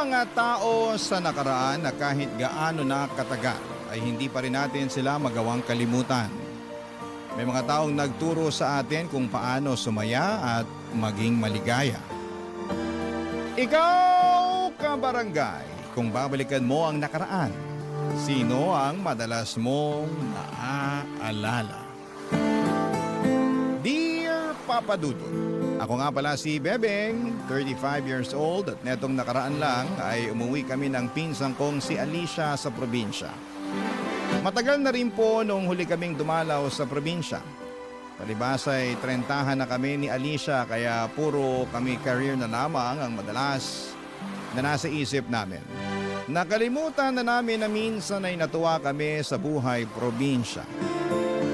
mga tao sa nakaraan na kahit gaano na katagal ay hindi pa rin natin sila magawang kalimutan. May mga taong nagturo sa atin kung paano sumaya at maging maligaya. Ikaw, kabarangay, kung babalikan mo ang nakaraan, sino ang madalas mong naaalala? Dear Papa Dudut, ako nga pala si Bebeng, 35 years old at netong nakaraan lang ay umuwi kami ng pinsang kong si Alicia sa probinsya. Matagal na rin po nung huli kaming dumalaw sa probinsya. Palibas ay 30 na kami ni Alicia kaya puro kami career na lamang ang madalas na nasa isip namin. Nakalimutan na namin na minsan ay natuwa kami sa buhay probinsya.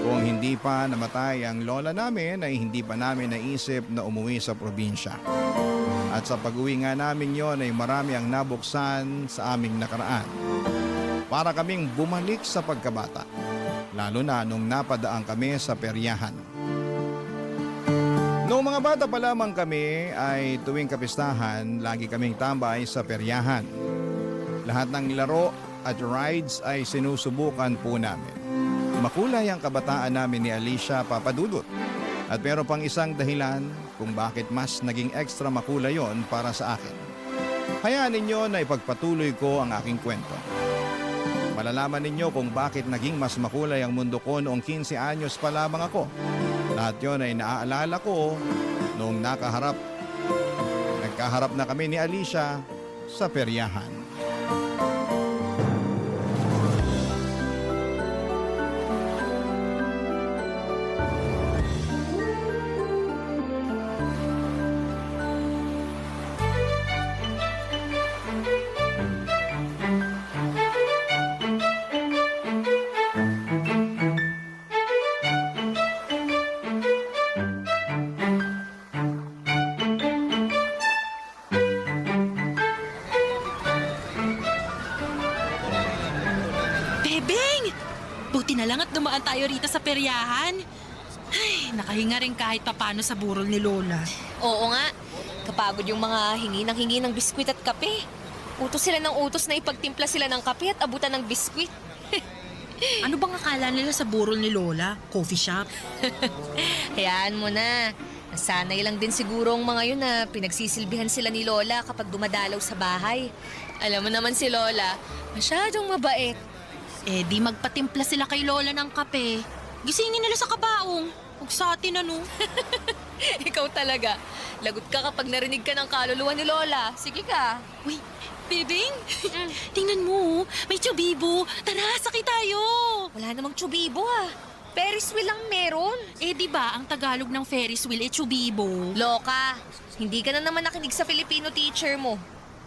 Kung hindi pa namatay ang lola namin ay hindi pa namin naisip na umuwi sa probinsya. At sa pag-uwi nga namin yon ay marami ang nabuksan sa aming nakaraan. Para kaming bumalik sa pagkabata, lalo na nung napadaan kami sa peryahan. Noong mga bata pa lamang kami ay tuwing kapistahan, lagi kaming tambay sa peryahan. Lahat ng laro at rides ay sinusubukan po namin. Makulay ang kabataan namin ni Alicia, Papa Dudut. At meron pang isang dahilan kung bakit mas naging extra makulay yon para sa akin. Hayaan ninyo na ipagpatuloy ko ang aking kwento. Malalaman ninyo kung bakit naging mas makulay ang mundo ko noong 15 anyos pa lamang ako. Lahat yon ay naaalala ko noong nagkaharap na kami ni Alicia sa peryahan. Buti na lang at dumaan tayo rito sa peryahan. Ay, nakahinga rin kahit papano sa burol ni Lola. Oo nga. Kapagod yung mga hingi ng biskwit at kape. Utos sila ng utos na ipagtimpla sila ng kape at abutan ng biskwit. Ano bang akala nila sa burol ni Lola? Coffee shop? Hayaan mo na. Nasanay lang din siguro ang mga yun na pinagsisilbihan sila ni Lola kapag dumadalaw sa bahay. Alam mo naman si Lola, masyadong mabait. Eh di magpatimpla sila kay Lola ng kape. Gisingin nila sa kabaong. Huwag sa atin ano. Ikaw talaga. Lagot ka kapag narinig ka ng kaluluwa ni Lola. Sige ka. Uy, Bebeng! Tingnan mo, may tsubibo. Tara, sakay tayo. Wala namang tsubibo ah. Ferris wheel lang meron. Eh di ba ang Tagalog ng Ferris wheel eh tsubibo? Loka, hindi ka na naman nakinig sa Filipino teacher mo.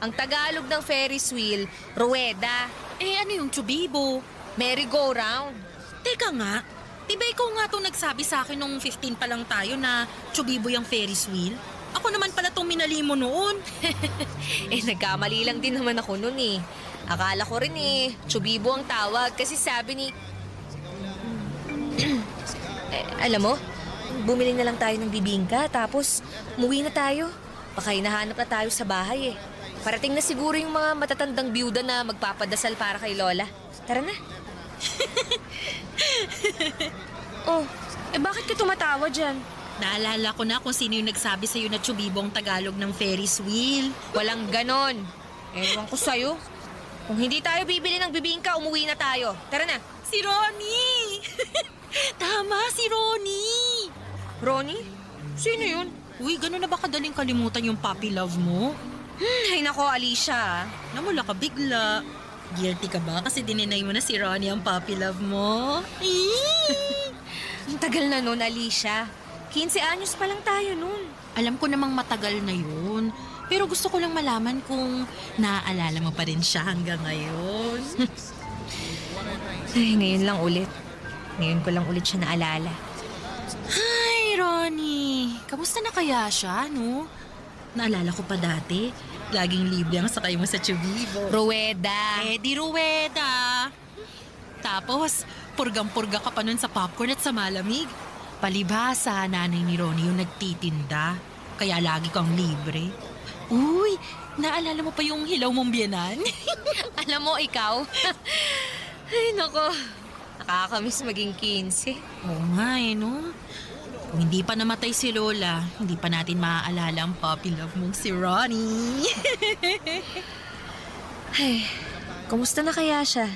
Ang Tagalog ng Ferris wheel, ruweda. Eh ano yung tsubibo? Merry-go-round. Teka nga, di ba ikaw nga itong nagsabi sa akin nung 15 pa lang tayo na tsubibo yung Ferris wheel? Ako naman pala itong minali mo noon. Eh nagkamali lang din naman ako noon eh. Akala ko rin eh, tsubibo ang tawag kasi sabi ni... alam mo, bumili na lang tayo ng bibingka tapos umuwi na tayo. Baka hinahanap na tayo sa bahay eh. Parating na siguro yung mga matatandang biyuda na magpapadasal para kay Lola. Tara na. Oh, eh bakit ka tumatawa dyan? Naalala ko na kung sino yung nagsabi sa'yo na tsubibo ang Tagalog ng Ferris wheel. Walang ganon. Ewan ko sa'yo. Kung hindi tayo bibili ng bibingka, umuwi na tayo. Tara na. Si Ronnie! Tama, si Ronnie! Ronnie? Sino yun? Uy, gano'n na ba kadaling kalimutan yung puppy love mo? Ay nako, Alicia. Namula ka bigla. Guilty ka ba kasi dininay mo na si Ronnie ang puppy love mo? Ang tagal na nun, Alicia. 15 anyos pa lang tayo nun. Alam ko namang matagal na yun. Pero gusto ko lang malaman kung naaalala mo pa rin siya hanggang ngayon. Ay, ngayon lang ulit. Ngayon ko lang ulit siya naalala. Hi, Ronnie. Kamusta na kaya siya, no? Naalala ko pa dati, laging libre ang sakay mo sa tsubibo. Ruweda. Eh, di Ruweda. Tapos, purgang-purga ka pa nun sa popcorn at sa malamig. Palibhasa, nanay ni Ronnie yung nagtitinda. Kaya lagi kang libre. Uy, Naalala mo pa yung hilaw mong biyanan? Alam mo, ikaw? Ay, nako. Nakakamiss maging 15. Oo nga no? Kung hindi pa namatay si Lola, hindi pa natin maaalala ang puppy love mong si Ronnie. Ay, kumusta na kaya siya?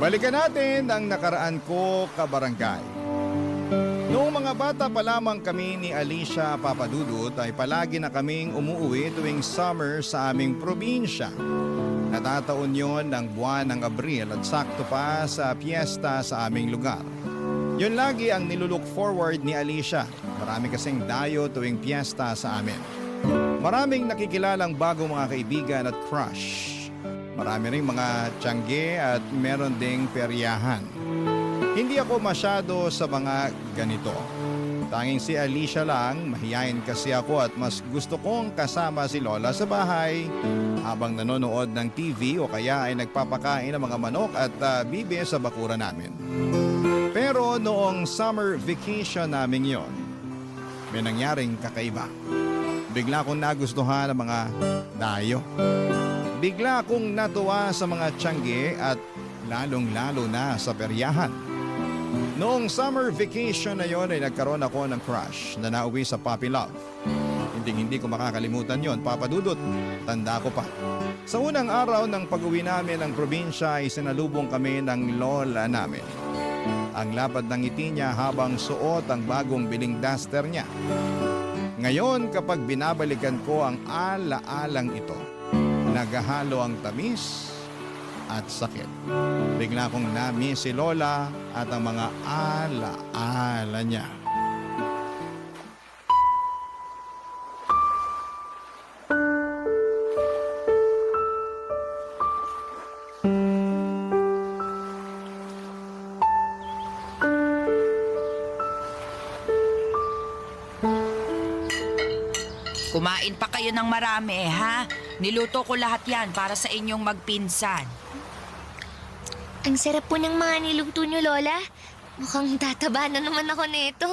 Balikan natin ang nakaraan ko kabarangay. Noong mga bata pa lamang kami ni Alicia Papadudut ay palagi na kaming umuwi tuwing summer sa aming probinsya. Natataon yon ng buwan ng Abril at sakto pa sa piyesta sa aming lugar. Yun lagi ang nilulook forward ni Alicia. Marami kasing dayo tuwing piyesta sa amin. Maraming nakikilalang bagong mga kaibigan at crush. Marami ring mga tiyangge at meron ding peryahan. Hindi ako masyado sa mga ganito. Tanging si Alicia lang, mahiyain kasi ako at mas gusto kong kasama si Lola sa bahay habang nanonood ng TV o kaya ay nagpapakain ng mga manok at bibe sa bakura namin. Pero noong summer vacation namin yon, may nangyaring kakaiba. Bigla akong nagustuhan ng mga dayo. Bigla akong natuwa sa mga tiyangge at lalong-lalo na sa peryahan. Noong summer vacation na yon ay nagkaroon ako ng crush na nauwi sa puppy love. Hindi ko makakalimutan yon, Papa Dudut. Tanda ko pa. Sa unang araw ng pag-uwi namin ng probinsya ay sinalubong kami ng lola namin. Ang lapad ng ngiti niya habang suot ang bagong biling duster niya. Ngayon kapag binabalikan ko ang ala-alang ito, naghahalo ang tamis at sakit. Bigla kong na-miss si Lola at ang mga ala-ala niya. Kumain pa kayo ng marami, ha? Niluto ko lahat yan para sa inyong magpinsan. Ang sarap po ng mga niluto niyo, Lola. Mukhang tataba na naman ako nito.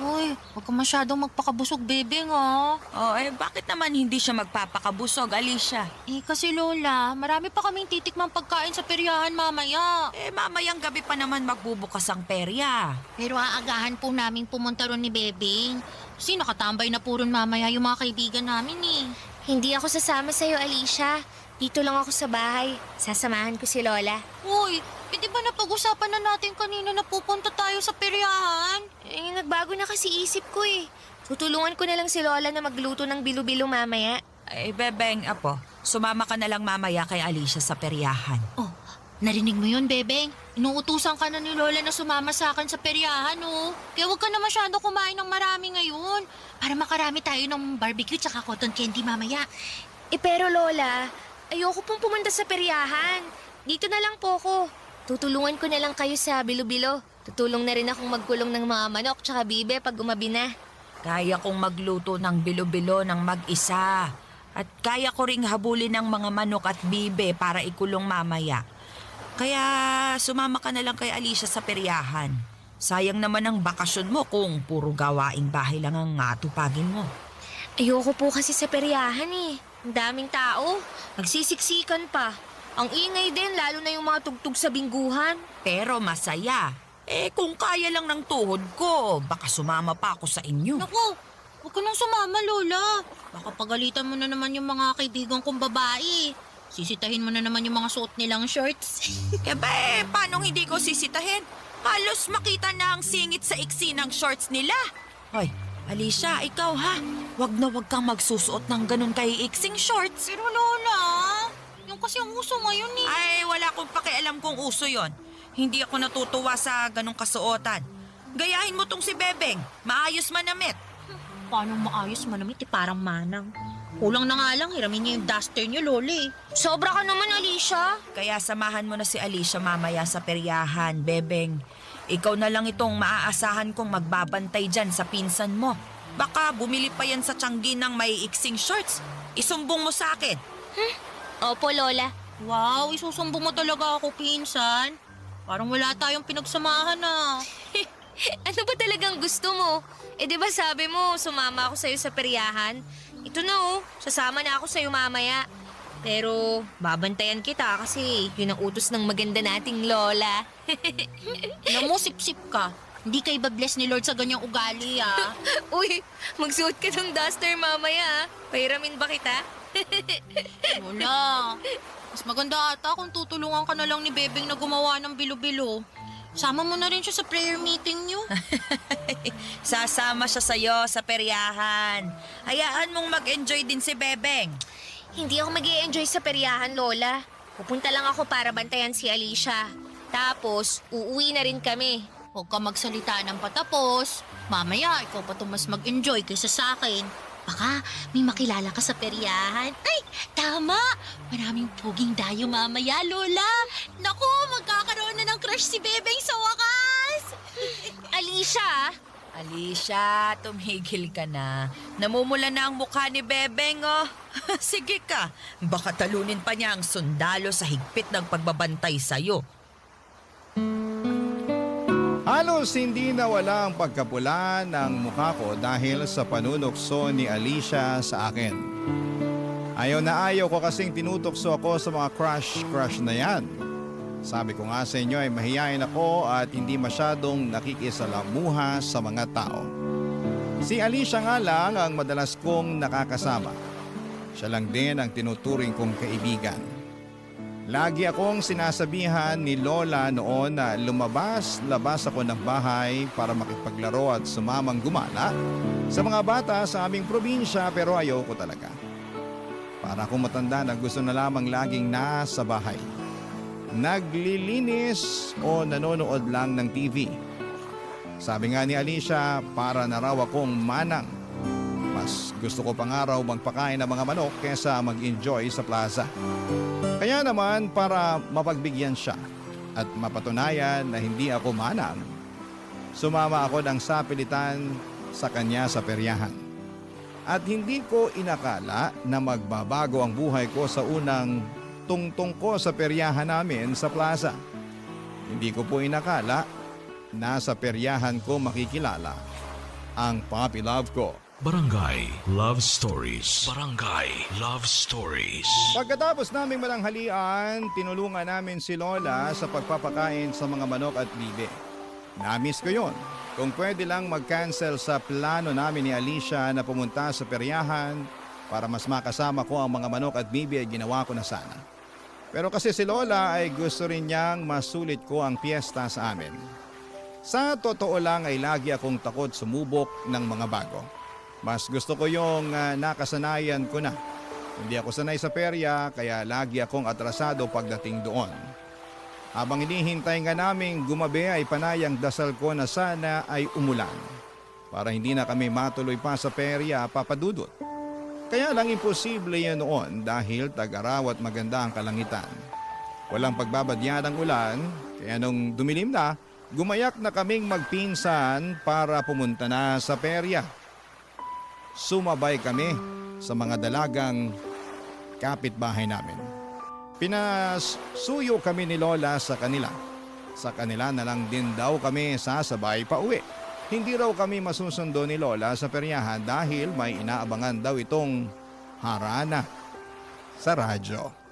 Uy, huwag ka masyadong magpakabusog, bebe nga. Oh, bakit naman hindi siya magpapakabusog, Alicia? Kasi Lola, marami pa kaming titikmang pagkain sa peryahan mamaya. Mamayang gabi pa naman magbubukas ang perya. Pero aagahan po namin pumunta ron ni Bebing. Kasi nakatambay na po ron mamaya yung mga kaibigan namin eh. Hindi ako sasama sa'yo, Alicia. Dito lang ako sa bahay. Sasamahan ko si Lola. Uy, di ba napag-usapan na natin kanina na pupunta tayo sa peryahan? Nagbago na kasi isip ko eh. Tutulungan ko na lang si Lola na magluto ng bilo-bilo mamaya. Bebeng, apo, sumama ka na lang mamaya kay Alicia sa peryahan. Oh, narinig mo yun, Bebeng? Inuutusan ka na ni Lola na sumama sa akin sa peryahan, oh. Kaya huwag ka na masyado kumain ng marami ngayon. Para makarami tayo ng barbecue tsaka cotton candy mamaya. Pero Lola, ayoko pong pumunta sa peryahan. Dito na lang po ako. Tutulungan ko na lang kayo sa bilo-bilo. Tutulong na rin akong magkulong ng mga manok tsaka bibe pag umabi na. Kaya kong magluto ng bilo-bilo ng mag-isa. At kaya ko ring habulin ng mga manok at bibe para ikulong mamaya. Kaya sumama ka na lang kay Alicia sa peryahan. Sayang naman ang bakasyon mo kung puro gawaing bahay lang ang atupagin mo. Ayoko po kasi sa peryahan eh. Ang daming tao. Nagsisiksikan pa. Ang ingay din, lalo na yung mga tugtog sa bingguhan. Pero masaya. Kung kaya lang ng tuhod ko, baka sumama pa ako sa inyo. Naku, huwag ka nang sumama, Lola. Baka pagalitan mo na naman yung mga kaibigan kong babae. Sisitahin mo na naman yung mga suot nilang shorts. Paano hindi ko sisitahin? Halos makita na ang singit sa iksi ng shorts nila. Hoy, Alicia, ikaw ha? Wag na wag kang magsusuot ng ganun kay iksing shorts. Pero Lola, yung kasi ang uso ngayon eh. Ay, wala akong pakialam kung uso yon. Hindi ako natutuwa sa ganung kasuotan. Gayahin mo tong si Bebeng. Maayos manamit. Paano maayos manamit parang manang. Kulang na nga lang, hiramin niya yung duster niyo, Loli. Sobra ka naman, Alicia. Kaya samahan mo na si Alicia mamaya sa peryahan, Bebeng. Ikaw na lang itong maaasahan kong magbabantay dyan sa pinsan mo. Baka bumili pa yan sa tiyanggi ng may iksing shorts. Isumbong mo sa akin. Opo, Lola. Wow, isusumbong mo talaga ako, pinsan. Parang wala tayong pinagsamahan ah. Ano ba talagang gusto mo? Di ba sabi mo, sumama ako sa'yo sa peryahan? Ito na sasama na ako sa'yo mamaya. Pero babantayan kita kasi yun ang utos ng maganda nating lola. Alam mo, sip-sip ka. Hindi ka iba-bless ni Lord sa ganyang ugali, ah. Uy, magsuot ka ng duster mamaya. Pahiramin ba kita? Lola, mas maganda ata kung tutulungan ka na lang ni Bebeng na gumawa ng bilo-bilo. Sama mo na rin siya sa prayer meeting niyo. Sasama siya sa'yo sa peryahan. Hayaan mong mag-enjoy din si Bebeng. Hindi ako mag-i-enjoy sa peryahan, Lola. Pupunta lang ako para bantayan si Alicia. Tapos, uuwi na rin kami. Huwag ka magsalita ng patapos. Mamaya, ikaw pa mas mag-enjoy kaysa sa akin. Baka may makilala ka sa peryahan. Ay, tama! Maraming puging dayo mamaya, Lola. Naku, magkakaroon na ng crush si Bebeng sa wakas. Alicia! Alicia, tumigil ka na. Namumula na ang mukha ni Bebeng, oh. Sige ka, baka talunin pa niya ang sundalo sa higpit ng pagbabantay sa'yo. Halos hindi nawala ang pagkapula ng mukha ko dahil sa panunukso ni Alicia sa akin. Ayaw ko kasing tinutokso ako sa mga crush na yan. Sabi ko nga sa inyo ay mahiyain ako at hindi masyadong nakikisalamuha sa mga tao. Si Alicia nga lang ang madalas kong nakakasama. Siya lang din ang tinuturing kong kaibigan. Lagi akong sinasabihan ni Lola noon na lumabas-labas ako ng bahay para makipaglaro at sumamang gumala sa mga bata sa aming probinsya pero ayaw ko talaga. Para akong matanda na gusto na lamang laging nasa bahay. Naglilinis o nanonood lang ng TV. Sabi nga ni Alicia, para na raw akong manang. Mas gusto ko pa nga raw magpakain ng mga manok kesa mag-enjoy sa plaza. Kaya naman para mapagbigyan siya at mapatunayan na hindi ako manang, sumama ako ng sapilitan sa kanya sa peryahan. At hindi ko inakala na magbabago ang buhay ko sa unang tungtong ko sa peryahan namin sa plaza. Hindi ko po inakala na sa peryahan ko makikilala ang puppy love ko. Barangay Love Stories. Barangay Love Stories. Pagkatapos naming malanghalian, tinulungan namin si Lola sa pagpapakain sa mga manok at bibe. Namiss ko yon. Kung pwede lang mag-cancel sa plano namin ni Alicia na pumunta sa peryahan para mas makasama ko ang mga manok at bibe ay ginawa ko na sana. Pero kasi si Lola ay gusto rin niyang masulit ko ang piyesta sa amin. Sa totoo lang ay lagi akong takot sumubok ng mga bago. Mas gusto ko yung nakasanayan ko na. Hindi ako sanay sa perya kaya lagi akong atrasado pagdating doon. Habang hinihintay nga naming gumabi ay panayang dasal ko na sana ay umulan. Para hindi na kami matuloy pa sa perya papadudot. Kaya lang imposible yan noon dahil tag-araw at maganda ang kalangitan. Walang pagbabadya ng ulan kaya nung dumilim na, gumayak na kaming magpinsan para pumunta na sa perya. Sumabay kami sa mga dalagang kapitbahay namin. Pinasuyo kami ni Lola sa kanila. Sa kanila na lang din daw kami sasabay pa uwi. Hindi raw kami masusundo ni Lola sa peryahan dahil may inaabangan daw itong harana sa radyo.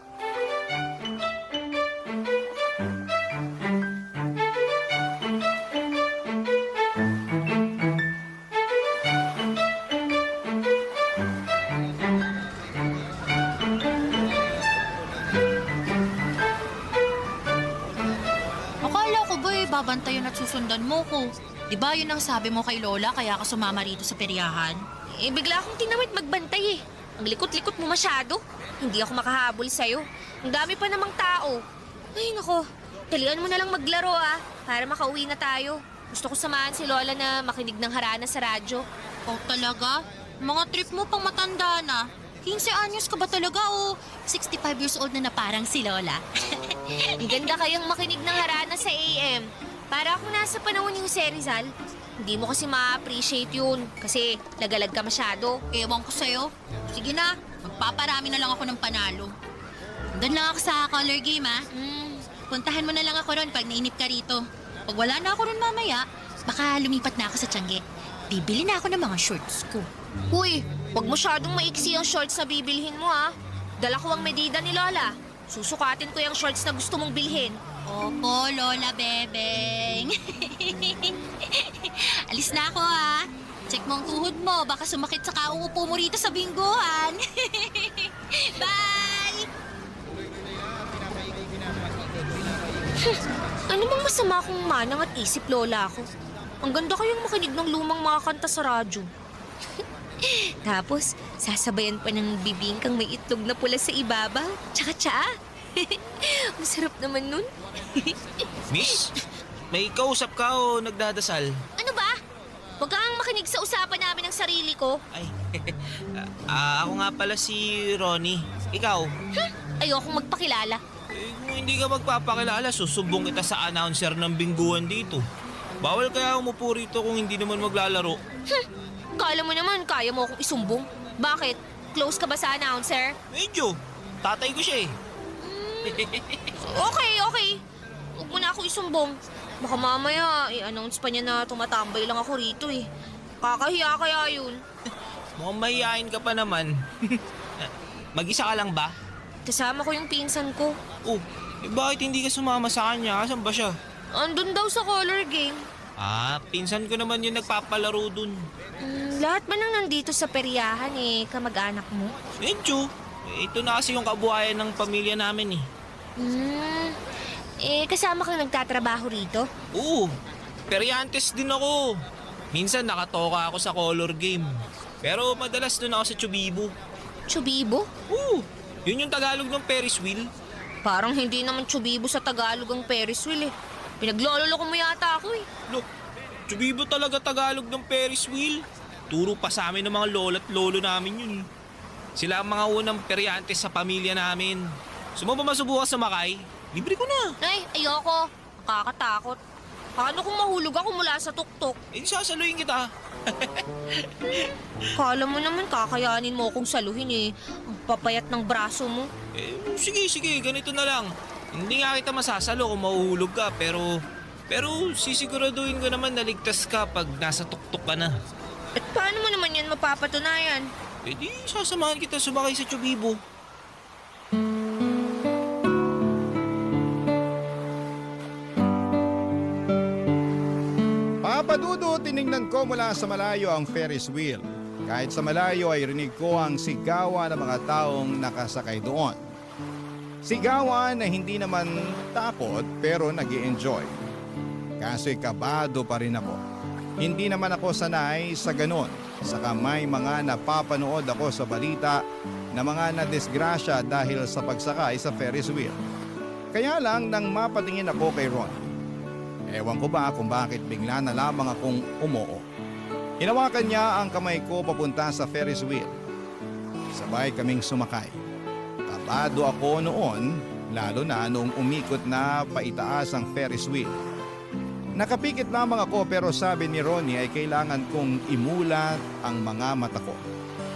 Babantayan at susundan mo ko. Diba yun ang sabi mo kay Lola kaya ka sumama rito sa peryahan? Bigla akong tinamit magbantay eh. Ang likot-likot mo masyado. Hindi ako makahabol sa'yo. Ang dami pa namang tao. Ay nako, dalian mo na lang maglaro para makauwi na tayo. Gusto ko samahan si Lola na makinig ng harana sa radyo. Oh talaga? Mga trip mo pang matanda na. 15 anyos ka ba talaga o 65 years old na parang si Lola? Ang ganda kayang makinig ng harana sa AM. Para ako nasa panahon ni Jose Rizal. Hindi mo kasi ma-appreciate yun kasi lagalag ka masyado. Ewan ko sa'yo. Sige na, magpaparami na lang ako ng panalo. Doon lang ako sa color game Puntahan mo na lang ako ron pag nainip ka rito. Pag wala na ako ron mamaya, Baka lumipat na ako sa Tiangge. Bibili na ako ng mga shorts ko. Uy, huwag masyadong maiksi ang shorts na bibilhin mo ha. Dala ko ang medida ni Lola. Susukatin ko yung shorts na gusto mong bilhin. Opo, Lola Bebeng. Alis na ako ha. Check mo ang tuhod mo. Baka sumakit sa kauupo mo rito sa bingguhan. Bye! Ano mang masama kung manang at isip, Lola ako? Ang ganda kayong makinig ng lumang mga kanta sa radyo. Tapos, sasabayan pa ng bibingkang may itlog na pula sa ibabaw. Tsaka tsaa. Masarap naman nun. Miss, may kausap ka o nagdadasal? Ano ba? Huwag kang makinig sa usapan namin ng sarili ko. Ay, ako nga pala si Ronnie. Ikaw? Ayokong magpakilala. Kung hindi ka magpapakilala, susubong kita sa announcer ng bingguan dito. Bawal kaya umupo rito kung hindi naman maglalaro. Kala mo naman, kaya mo akong isumbong. Bakit? Close ka ba sa announcer? Medyo. Tatay ko siya eh. Okay. Huwag mo na ako isumbong. Baka mamaya, i-announce pa niya na tumatambay lang ako rito eh. Kakahiya kaya yun. Mukhang mahihain ka pa naman. Mag-isa ka lang ba? Kasama ko yung pinsan ko. Oh, bakit hindi ka sumama sa kanya? Asan ba siya? Andun daw sa color game. Pinsan ko naman yung nagpapalaro dun. Lahat ba nang nandito sa peryahan kamag-anak mo? Medyo. Ito na kasi yung kabuhayan ng pamilya namin eh. Kasama kang nagtatrabaho rito? Oo, peryantes din ako. Minsan nakatoka ako sa color game. Pero madalas doon ako sa Chubibo. Chubibo? Oo, yun yung Tagalog ng Ferris wheel. Parang hindi naman Chubibo sa Tagalog ang Ferris wheel eh. Pinagloloko mo yata ako eh. Look, Chubibo talaga Tagalog ng Ferris wheel. Turo pa sa amin ng mga lolo at lolo namin yun. Sila ang mga unang peryantes sa pamilya namin. Sumama masubukan sa Makay, libre ko na. Ay, ayoko. Nakakatakot. Paano kung mahulog ako mula sa tuktok? Sasaluhin kita. Kala mo naman kakayanin mo akong saluhin eh. Ang papayat ng braso mo. Sige, ganito na lang. Hindi nga kita masasalo kung mahuhulog ka, pero sisiguraduhin ko naman na ligtas ka pag nasa tuktok ka na. At paano mo naman yan mapapatunayan? Di sasamahan kita sumakay sa Chubibo. Papadudo, tiningnan ko mula sa malayo ang Ferris wheel. Kahit sa malayo ay rinig ko ang sigawan ng mga taong nakasakay doon. Sigawan na hindi naman takot pero nag-i-enjoy. Kaso'y kabado pa rin ako. Hindi naman ako sanay sa ganon. Saka may mga napapanood ako sa balita na mga nadisgrasya dahil sa pagsakay sa Ferris wheel. Kaya lang nang mapatingin ako kay Ron, ewan ko ba kung bakit bigla na lamang akong umoo. Hinawakan niya ang kamay ko papunta sa Ferris wheel. Sabay kaming sumakay. Kabado ako noon, lalo na noong umikot na paitaas ang Ferris wheel. Nakapikit lamang ako pero sabi ni Ronnie ay kailangan kong imulat ang mga mata ko.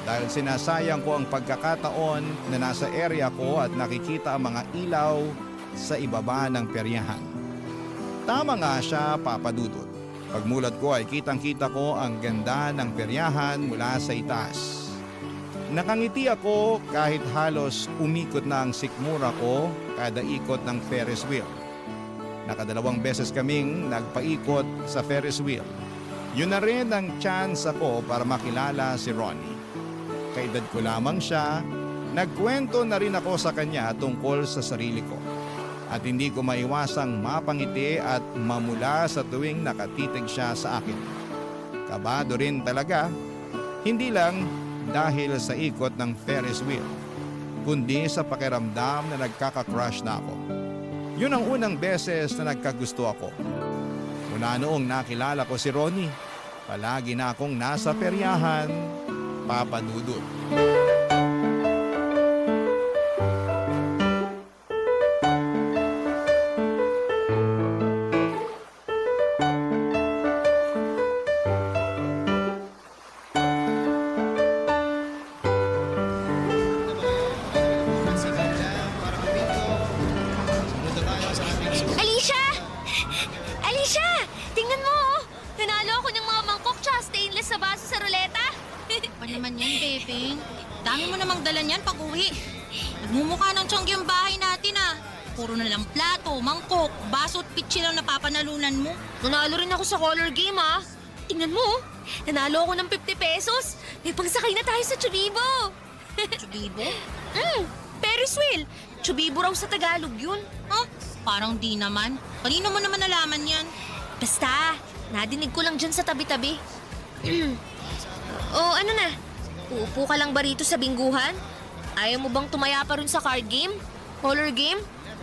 Dahil sinasayang ko ang pagkakataon na nasa area ko at nakikita ang mga ilaw sa ibaba ng peryahan. Tama nga siya, Papa Dudut. Pagmulat ko ay kitang-kita ko ang ganda ng peryahan mula sa itaas. Nakangiti ako kahit halos umikot na ang sikmura ko kada ikot ng Ferris wheel. Nakadalawang beses kaming nagpaikot sa Ferris wheel. Yun na rin ang chance ako para makilala si Ronnie. Kaedad ko lamang siya, nagkwento na rin ako sa kanya tungkol sa sarili ko. At hindi ko maiwasang mapangiti at mamula sa tuwing nakatitig siya sa akin. Kabado rin talaga, hindi lang dahil sa ikot ng Ferris wheel, kundi sa pakiramdam na nagkaka-crush na ako. Yun ang unang beses na nagkagusto ako. Mula noong nakilala ko si Ronnie, palagi na akong nasa peryahan, Papa Dudut. Alicia! Alicia! Tingnan mo! Dami mo namang dala niyan pag uwi. Nagmumukha ng tiyanggi ang bahay natin ah. Puro na lang plato, mangkok, baso at pitsi lang napapanalunan mo. Nanalo rin ako sa color game ah. Tingnan mo, oh. Nanalo ako ng 50 pesos. May pangsakay na tayo sa Chubibo. Chubibo? Ferris wheel. Chubibo raw sa Tagalog yun. Huh? Parang di naman. Kanino mo naman nalaman yan? Basta, nadinig ko lang dyan sa tabi-tabi. O ano na? Uupo ka lang ba rito sa bingguhan? Ayaw mo bang tumaya pa rin sa card game? Color game?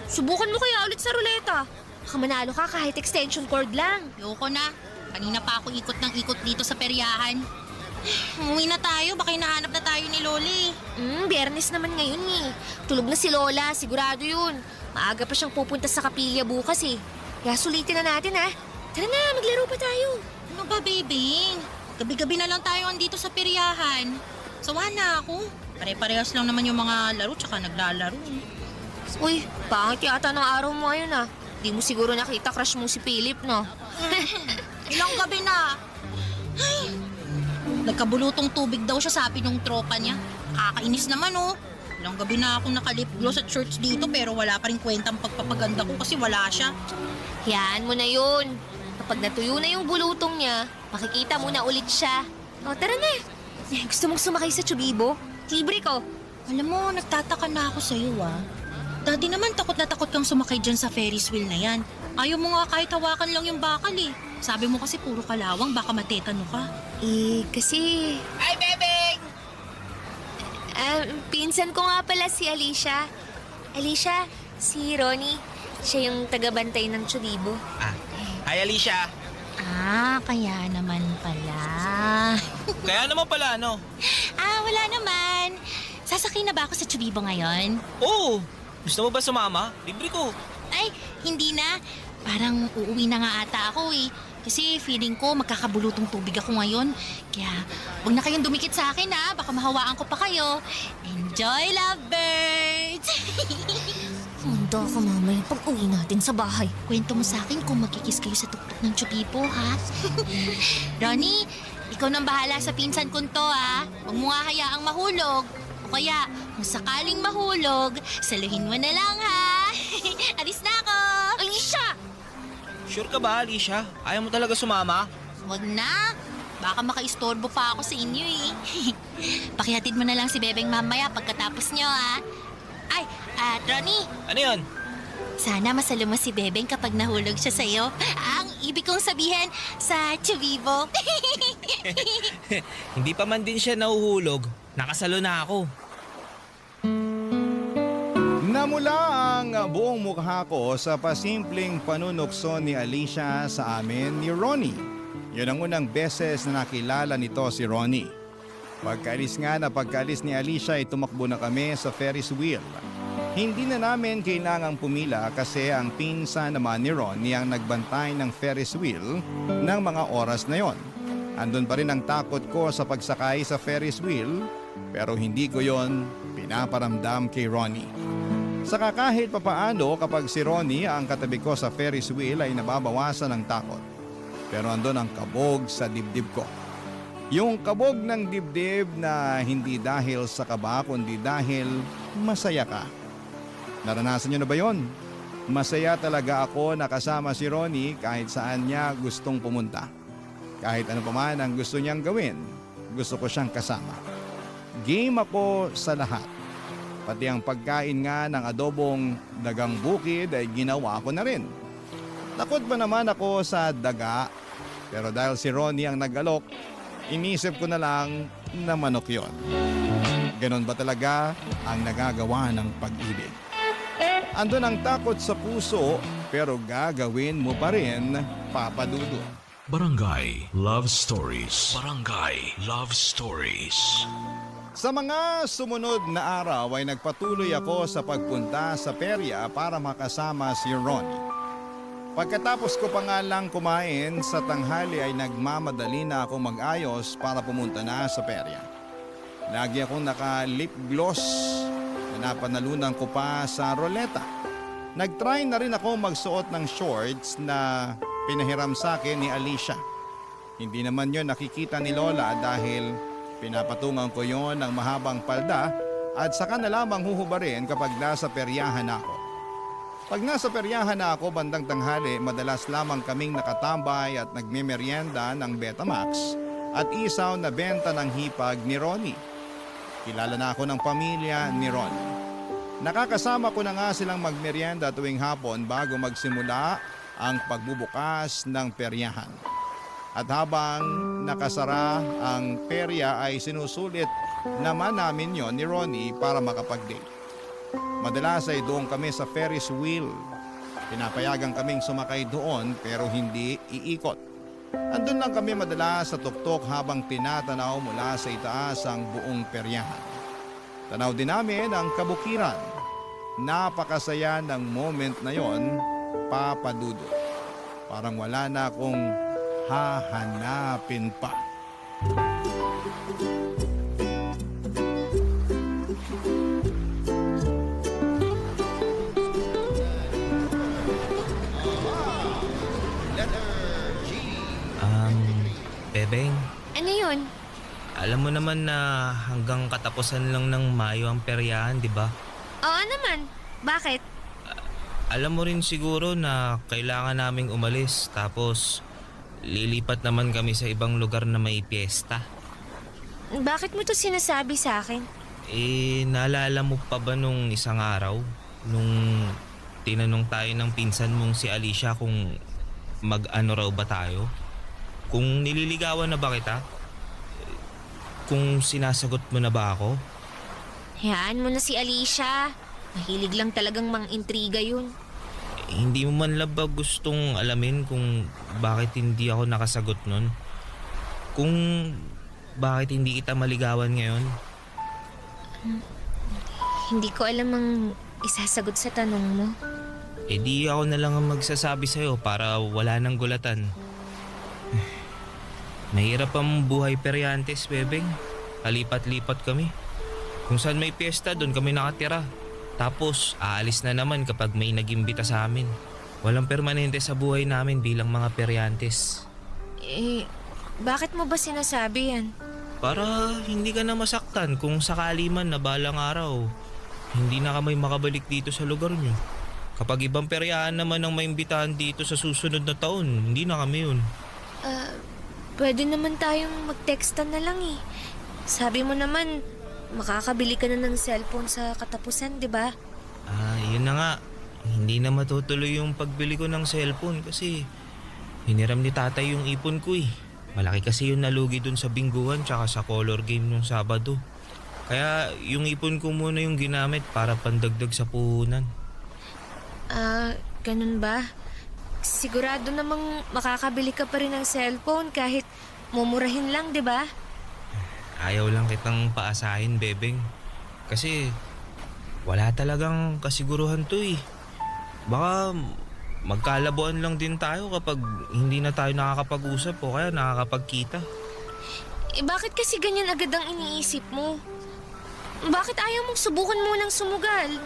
Subukan mo kaya ulit sa ruleta. Baka manalo ka kahit extension cord lang. Yoko na. Kanina pa ako ikot ng ikot dito sa peryahan. Umuwi na tayo. Baka hinahanap na tayo ni Loli. Biyernes naman ngayon eh. Tulog na si Lola, sigurado yun. Maaga pa siyang pupunta sa kapilya bukas eh. Kaya sulitin na natin ha. Tara na, maglaro pa tayo. Ano ba, baby? Gabi-gabi na lang tayo andito sa peryahan. Sawa na ako. Pare-parehas lang naman yung mga laro tsaka naglalaro. Uy, pangit yata ng araw mo ngayon ah. Di mo siguro nakita crush mo si Philip, no? Ilang gabi na. Ay, nagkabulutong tubig daw siya sabi nung tropa niya. Kakainis naman oh. Ilang gabi na akong nakalip gloss at shorts dito pero wala pa rin kwentang pagpapaganda ko kasi wala siya. Hayaan mo na yun. Kapag natuyo na yung bulutong niya, makikita mo na ulit siya. O, tara na. Gusto mong sumakay sa Chubibo? Libre ko. Alam mo, nagtataka na ako sa'yo ah. Dati naman takot na takot kang sumakay dyan sa Ferris wheel na yan. Ayaw mo nga kahit hawakan lang yung bakal eh. Sabi mo kasi puro kalawang, baka matetano ka. Kasi... Ay, bebeng! Pinsan ko nga pala si Alicia. Alicia, si Ronnie. Siya yung tagabantay ng Chubibo. Hi, Alicia. Kaya naman pala. Kaya naman pala, ano? Wala naman. Sasakay na ba ako sa Chubibo ngayon? Oo. Gusto mo ba sumama? Libre ko. Ay, hindi na. Parang uuwi na nga ata ako eh. Kasi feeling ko magkakabulutong tubig ako ngayon. Kaya huwag na kayong dumikit sa akin ha. Baka mahawaan ko pa kayo. Enjoy, lovebirds! Handa ka mamaya pag uwi natin sa bahay. Kwento mo sa akin kung magkikis kayo sa tuktok ng Chubibo ha. Ronnie, ikaw nang bahala sa pinsan ko to ha. Huwag mo nga hayaang mahulog. O kaya, kung sakaling mahulog, saluhin mo na lang ha. Alis na ako! Alicia! Sure ka ba, Alicia? Ayaw mo talaga sumama? Huwag na. Baka makaistorbo pa ako sa inyo eh. Pakihatid mo na lang si Bebeng mamaya pagkatapos nyo ha. Ay, Ronnie, Ano yun? sana masalo mo si Bebeng kapag nahulog siya sa'yo. Ang ibig kong sabihin sa Chubibo. Hindi pa man din siya nahuhulog. Nakasalo na ako. Namula ang buong mukha ko sa pasimpleng panunukso ni Alicia sa amin ni Ronnie. Yun ang unang beses na nakilala nito si Ronnie. Pagkaalis ni Alicia ay tumakbo na kami sa Ferris wheel. Hindi na namin kailangang pumila kasi ang pinsan naman ni Ronnie ang nagbantay ng Ferris wheel ng mga oras na yon. Andun pa rin ang takot ko sa pagsakay sa Ferris wheel pero hindi ko yon pinaparamdam kay Ronnie. Saka kahit papaano kapag si Ronnie ang katabi ko sa Ferris wheel ay nababawasan ang takot. Pero andun ang kabog sa dibdib ko. Yung kabog ng dibdib na hindi dahil sa kaba kundi dahil masaya ka. Naranasan niyo na ba yon? Masaya talaga ako na kasama si Ronnie kahit saan niya gustong pumunta. Kahit ano pa man ang gusto niyang gawin, gusto ko siyang kasama. Game ako sa lahat. Pati ang pagkain nga ng adobong dagang bukid ay ginawa ko na rin. Takot ba naman ako sa daga? Pero dahil si Ronnie ang nag-alok, inisip ko na lang na manok yon. Ganon ba talaga ang nagagawa ng pag-ibig? Andun ang takot sa puso pero gagawin mo pa rin, Papa Dudut. Barangay Love Stories. Barangay Love Stories. Sa mga sumunod na araw ay nagpatuloy ako sa pagpunta sa perya para makasama si Ronnie. Pagkatapos ko pa nga lang kumain sa tanghali ay nagmamadali na ako mag-ayos para pumunta na sa perya. Lagi akong naka-lip gloss na napanalunan ko pa sa roleta. Nag-try na rin ako magsuot ng shorts na pinahiram sa akin ni Alicia. Hindi naman yon nakikita ni Lola dahil Pinapatungan ko yon ng mahabang palda at saka na lamang huhubarin kapag nasa peryahan na ako. Pag nasa peryahan na ako bandang tanghali, madalas lamang kaming nakatambay at nagmemeryenda ng Betamax at isaw na benta ng hipag ni Ronnie. Kilala na ako ng pamilya ni Ronnie. Nakakasama ko na nga silang magmeryenda tuwing hapon bago magsimula ang pagbubukas ng peryahan. At habang nakasara ang perya ay sinusulit naman namin yon ni Ronnie para makapag-date. Madalas ay doon kami sa Ferris wheel. Pinapayagan kaming sumakay doon pero hindi iikot. Andun lang kami madalas sa tuktok habang tinatanaw mula sa itaas ang buong peryahan. Tanaw din namin ang kabukiran. Napakasaya ng moment na yon, Papa Dudut. Parang wala na akong hahanapin pa. Bebeng, Ano yun? alam mo naman na hanggang katapusan lang ng Mayo ang peryahan, di ba? Oo naman. Bakit? Alam mo rin siguro na kailangan naming umalis tapos lilipat naman kami sa ibang lugar na may piyesta. Bakit mo to sinasabi sa akin? Naalala mo pa ba nung isang araw? Nung tinanong tayo ng pinsan mong si Alicia kung mag-ano raw ba tayo? Kung nililigawan na ba kita? Kung sinasagot mo na ba ako? Hayaan mo na si Alicia. Mahilig lang talagang mang-intriga yun. Hindi mo man lang ba gustong alamin kung bakit hindi ako nakasagot nun? Kung bakit hindi kita maligawan ngayon? Hindi ko alam ang isasagot sa tanong mo. Di ako na lang ang magsasabi sa'yo para wala nang gulatan. Mahirap ang buhay peryantes, Bebeng. Alipat-lipat kami. Kung saan may piyesta, doon kami nakatira. Tapos, aalis na naman kapag may nagimbita sa amin. Walang permanente sa buhay namin bilang mga peryantes. Bakit mo ba sinasabi yan? Para hindi ka na masaktan kung sakali man na balang araw. Hindi na kami makabalik dito sa lugar nyo. Kapag ibang peryahan naman ang maimbitahan dito sa susunod na taon, hindi na kami yun. Pwede naman tayong mag-textan na lang eh. Sabi mo naman, makakabili ka na ng cellphone sa katapusan, di ba? Yun na nga. Hindi na matutuloy yung pagbili ko ng cellphone kasi hiniram ni tatay yung ipon ko eh. Malaki kasi yung nalugi dun sa bingguhan tsaka sa color game nung Sabado. Kaya yung ipon ko muna yung ginamit para pandagdag sa puhunan. Ganun ba? Sigurado namang makakabili ka pa rin ng cellphone kahit mumurahin lang, di ba? Ayaw lang kitang paasahin, Bebeng. Kasi wala talagang kasiguruhan to eh. Baka magkalabuan lang din tayo kapag hindi na tayo nakakapag-usap o kaya nakakapagkita. Bakit kasi ganyan agad ang iniisip mo? Bakit ayaw mong subukan munang sumugal?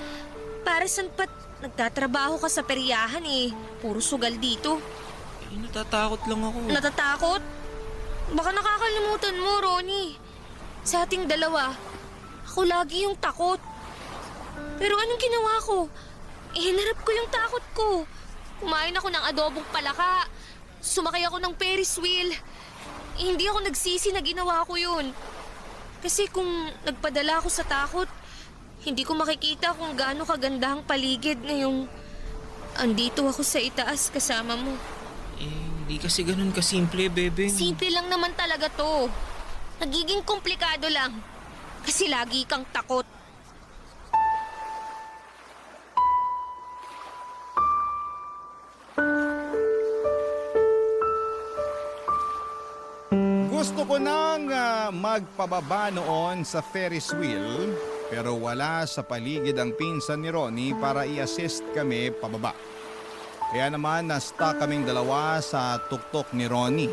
Para saan pat nagtatrabaho ka sa peryahan eh. Puro sugal dito. Natatakot lang ako. Natatakot? Baka nakakalimutan mo, Ronnie. Sa ating dalawa, ako lagi yung takot. Pero anong ginawa ko? Hinarap ko yung takot ko. Kumain ako ng adobong palaka. Sumakay ako ng Ferris wheel. Hindi ako nagsisi na ginawa ko yun. Kasi kung nagpadala ako sa takot, hindi ko makikita kung gaano kaganda ang paligid ngayong andito ako sa itaas kasama mo. Hindi kasi ganun kasimple, Bebeng. Simple lang naman talaga to. Nagiging komplikado lang. Kasi lagi kang takot. Gusto ko nang magpababa noon sa Ferris wheel pero wala sa paligid ang pinsan ni Ronnie para i-assist kami pababa. Kaya naman na-stuck kaming dalawa sa tuktok ni Ronnie.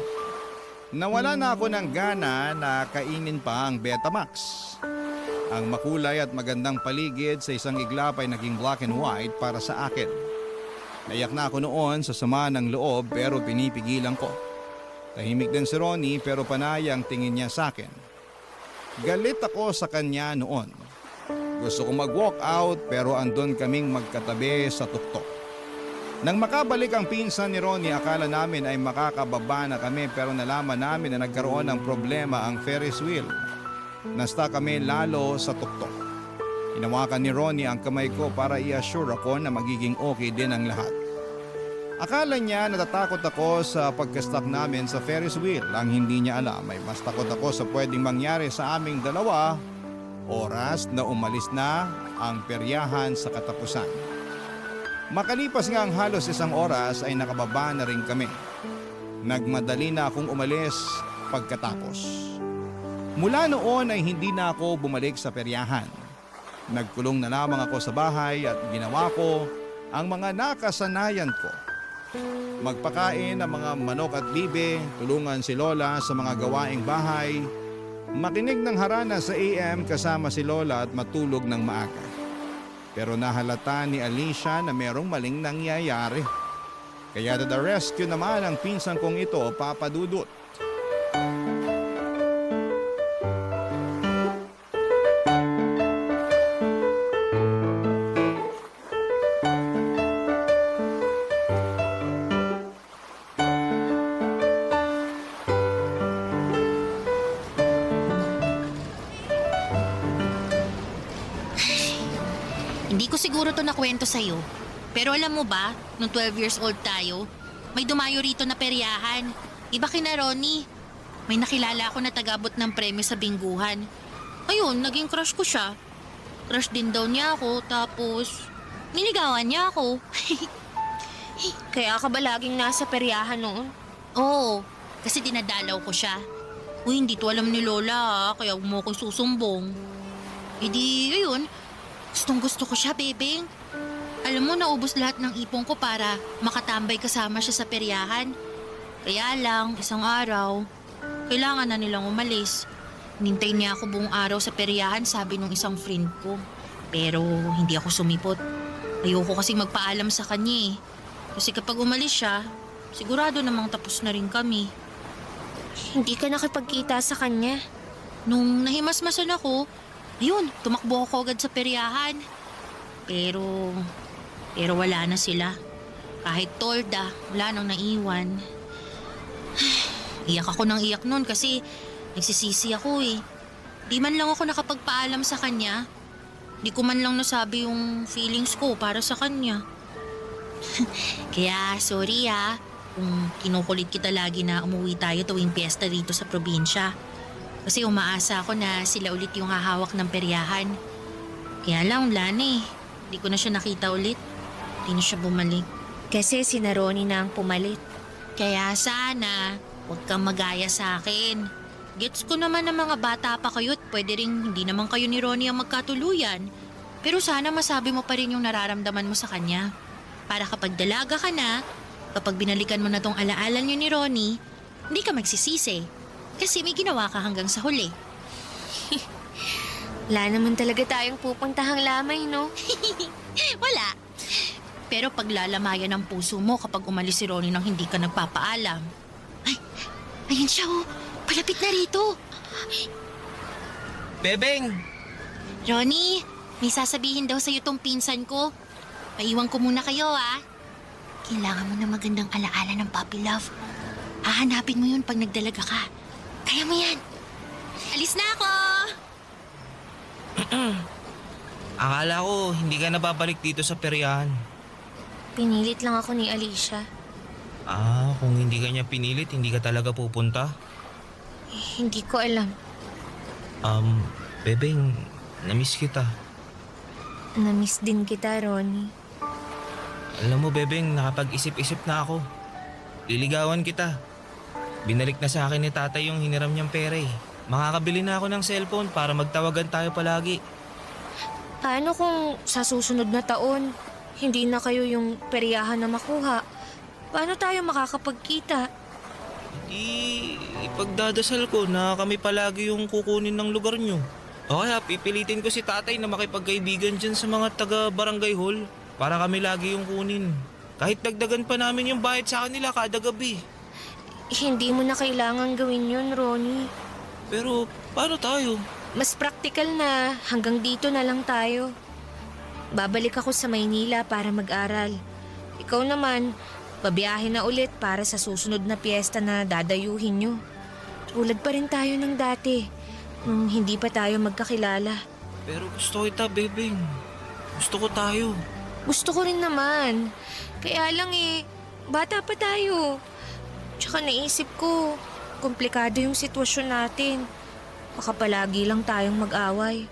Nawala na ako ng gana na kainin pa ang Betamax. Ang makulay at magandang paligid sa isang iglap ay naging black and white para sa akin. Naiyak na ako noon sa sama ng loob pero pinipigilan ko. Tahimik din si Ronnie pero panay ang tingin niya sa akin. Galit ako sa kanya noon. Gusto ko mag-walk out pero andun kaming magkatabi sa tuktok. Nang makabalik ang pinsan ni Ronnie, akala namin ay makakababa na kami pero nalaman namin na nagkaroon ng problema ang Ferris wheel. Nasta kami lalo sa tuktok. Hinawakan ni Ronnie ang kamay ko para i-assure ako na magiging okay din ang lahat. Akala niya natatakot ako sa pagkastak namin sa Ferris wheel. Ang hindi niya alam ay mas takot ako sa pwedeng mangyari sa aming dalawa oras na umalis na ang peryahan sa katapusan. Makalipas nga ang halos 1 oras ay nakababa na rin kami. Nagmadali na akong umalis pagkatapos. Mula noon ay hindi na ako bumalik sa peryahan. Nagkulong na lamang ako sa bahay at ginawa ko ang mga nakasanayan ko. Magpakain ng mga manok at bibe, tulungan si Lola sa mga gawaing bahay, makinig ng harana sa AM kasama si Lola at matulog ng maaga. Pero nahalata ni Alicia na merong maling nangyayari. Kaya to the rescue naman ang pinsan kong ito, Papa Dudut. Hindi ko siguro to nakwento sa'yo. Pero alam mo ba, nung 12 years old tayo, may dumayo rito na peryahan. Iba kina Ronnie. May nakilala ako na tagabot ng premyo sa bingguhan. Ayun, naging crush ko siya. Crush din daw niya ako, tapos niligawan niya ako. Kaya ka ba laging nasa peryahan noon? Oo, kasi dinadalaw ko siya. Uy, hindi to alam ni Lola kaya huwag mo akong susumbong. E di, ayun, gustong-gusto ko siya, bebeng. Alam mo, naubos lahat ng ipon ko para makatambay kasama siya sa peryahan. Kaya lang, isang araw, kailangan na nilang umalis. Nintay niya ako buong araw sa peryahan, sabi nung isang friend ko. Pero hindi ako sumipot. Ayoko kasing magpaalam sa kanya eh. Kasi kapag umalis siya, sigurado namang tapos na rin kami. Hindi ka nakipagkita sa kanya. Nung nahimasmasan ako, ayun, tumakbo ako agad sa peryahan. Pero wala na sila. Kahit tolda, wala nang naiwan. Iyak ako ng iyak nun kasi nagsisisi ako eh. Di man lang ako nakapagpaalam sa kanya. Di ko man lang nasabi yung feelings ko para sa kanya. Kaya sorry kung kinukulit kita lagi na umuwi tayo tuwing piyesta dito sa probinsya. Kasi umaasa ako na sila ulit yung hahawak ng peryahan. Kaya lang, wala na eh. Di ko na siya nakita ulit. Di na siya bumalik. Kasi si Ronnie na ang pumalit. Kaya sana, huwag kang magaya sa akin. Gets ko naman ng mga bata pa kayo at pwede rin hindi naman kayo ni Ronnie ang magkatuluyan. Pero sana masabi mo pa rin yung nararamdaman mo sa kanya. Para kapag dalaga ka na, kapag binalikan mo na tong alaala niyo ni Ronnie, hindi ka magsisisi. Kasi may ginawa ka hanggang sa huli. Wala naman talaga tayong pupuntahang lamay, no? Wala. Pero paglalamayan ng puso mo kapag umalis si Ronnie nang hindi ka nagpapaalam. Ay, ayun siya oh. Palapit na rito. Bebeng! Ronnie, may sasabihin daw sa'yo tong pinsan ko. Maiwan ko muna kayo Kailangan mo na magandang alaala ng puppy love. Hahanapin mo yun pag nagdalaga ka. Kaya mo yan. Alis na ako! Akala ko hindi ka nababalik dito sa peryahan. Pinilit lang ako ni Alicia. Kung hindi ka niya pinilit, hindi ka talaga pupunta? Hindi ko alam. Bebeng, namiss kita. Namiss din kita, Ronnie. Alam mo, Bebeng, nakapag-isip-isip na ako. Liligawan kita. Binalik na sa akin ni tatay yung hiniram niyang pera eh. Makakabili na ako ng cellphone para magtawagan tayo palagi. Paano kung sa susunod na taon, hindi na kayo yung peryahan na makuha? Paano tayo makakapagkita? Ipagdadasal ko na kami palagi yung kukunin ng lugar niyo. O kaya pipilitin ko si tatay na makipagkaibigan dyan sa mga taga-barangay hall para kami lagi yung kunin. Kahit dagdagan pa namin yung bayad sa kanila kada gabi. Hindi mo na kailangan gawin yun, Ronnie. Pero paano tayo? Mas praktikal na hanggang dito na lang tayo. Babalik ako sa Maynila para mag-aral. Ikaw naman, babiyahe na ulit para sa susunod na piyesta na dadayuhin nyo. Tulad pa rin tayo ng dati, nung hindi pa tayo magkakilala. Pero gusto kita, Bebeng. Gusto ko tayo. Gusto ko rin naman. Kaya lang bata pa tayo. Tsaka naisip ko, komplikado yung sitwasyon natin. Baka palagi lang tayong mag-away.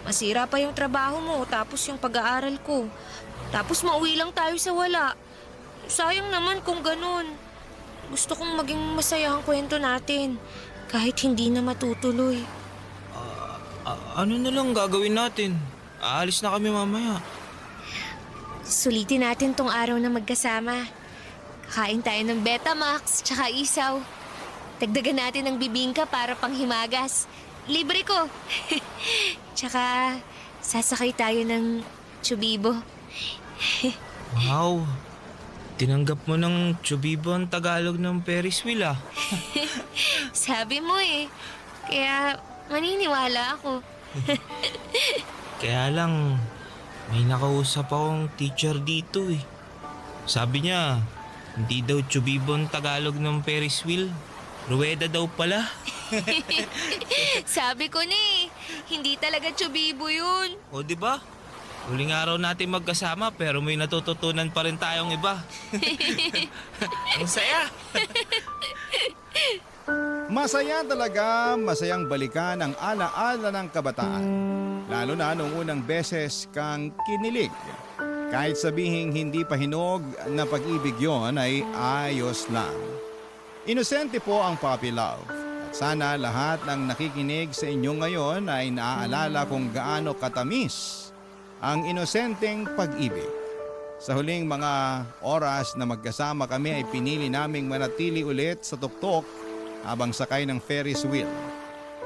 Masira pa yung trabaho mo, tapos yung pag-aaral ko. Tapos mauwi lang tayo sa wala. Sayang naman kung ganun. Gusto kong maging masaya ang kwento natin, kahit hindi na matutuloy. Ano na lang gagawin natin? Aalis na kami mamaya. Sulitin natin tong araw na magkasama. Kakain tayo ng Betamax tsaka isaw. Dagdagan natin ng bibingka para panghimagas. Libre ko. Tsaka sasakay tayo ng Chubibo. Wow. Tinanggap mo ng Chubibo ang Tagalog ng Ferris wheel ah. Sabi mo Kaya maniniwala ako. Kaya lang, may nakausap akong teacher dito eh. Sabi niya, hindi daw Chubibo ang Tagalog ng Ferris wheel. Ruweda daw pala. Sabi ko hindi talaga Chubibo yun. O di ba? Huling araw natin magkasama pero may natututunan pa rin tayong iba. Ang saya! Masaya talaga, masayang balikan ang alaala ng kabataan. Lalo na noong unang beses kang kinilig. Kahit sabihing hindi pa hinog na pag-ibig yon ay ayos lang. Inosente po ang puppy love. At sana lahat ng nakikinig sa inyo ngayon ay naaalala kung gaano katamis ang inosenteng pag-ibig. Sa huling mga oras na magkasama kami ay pinili naming manatili ulit sa tuktok habang sakay ng Ferris wheel.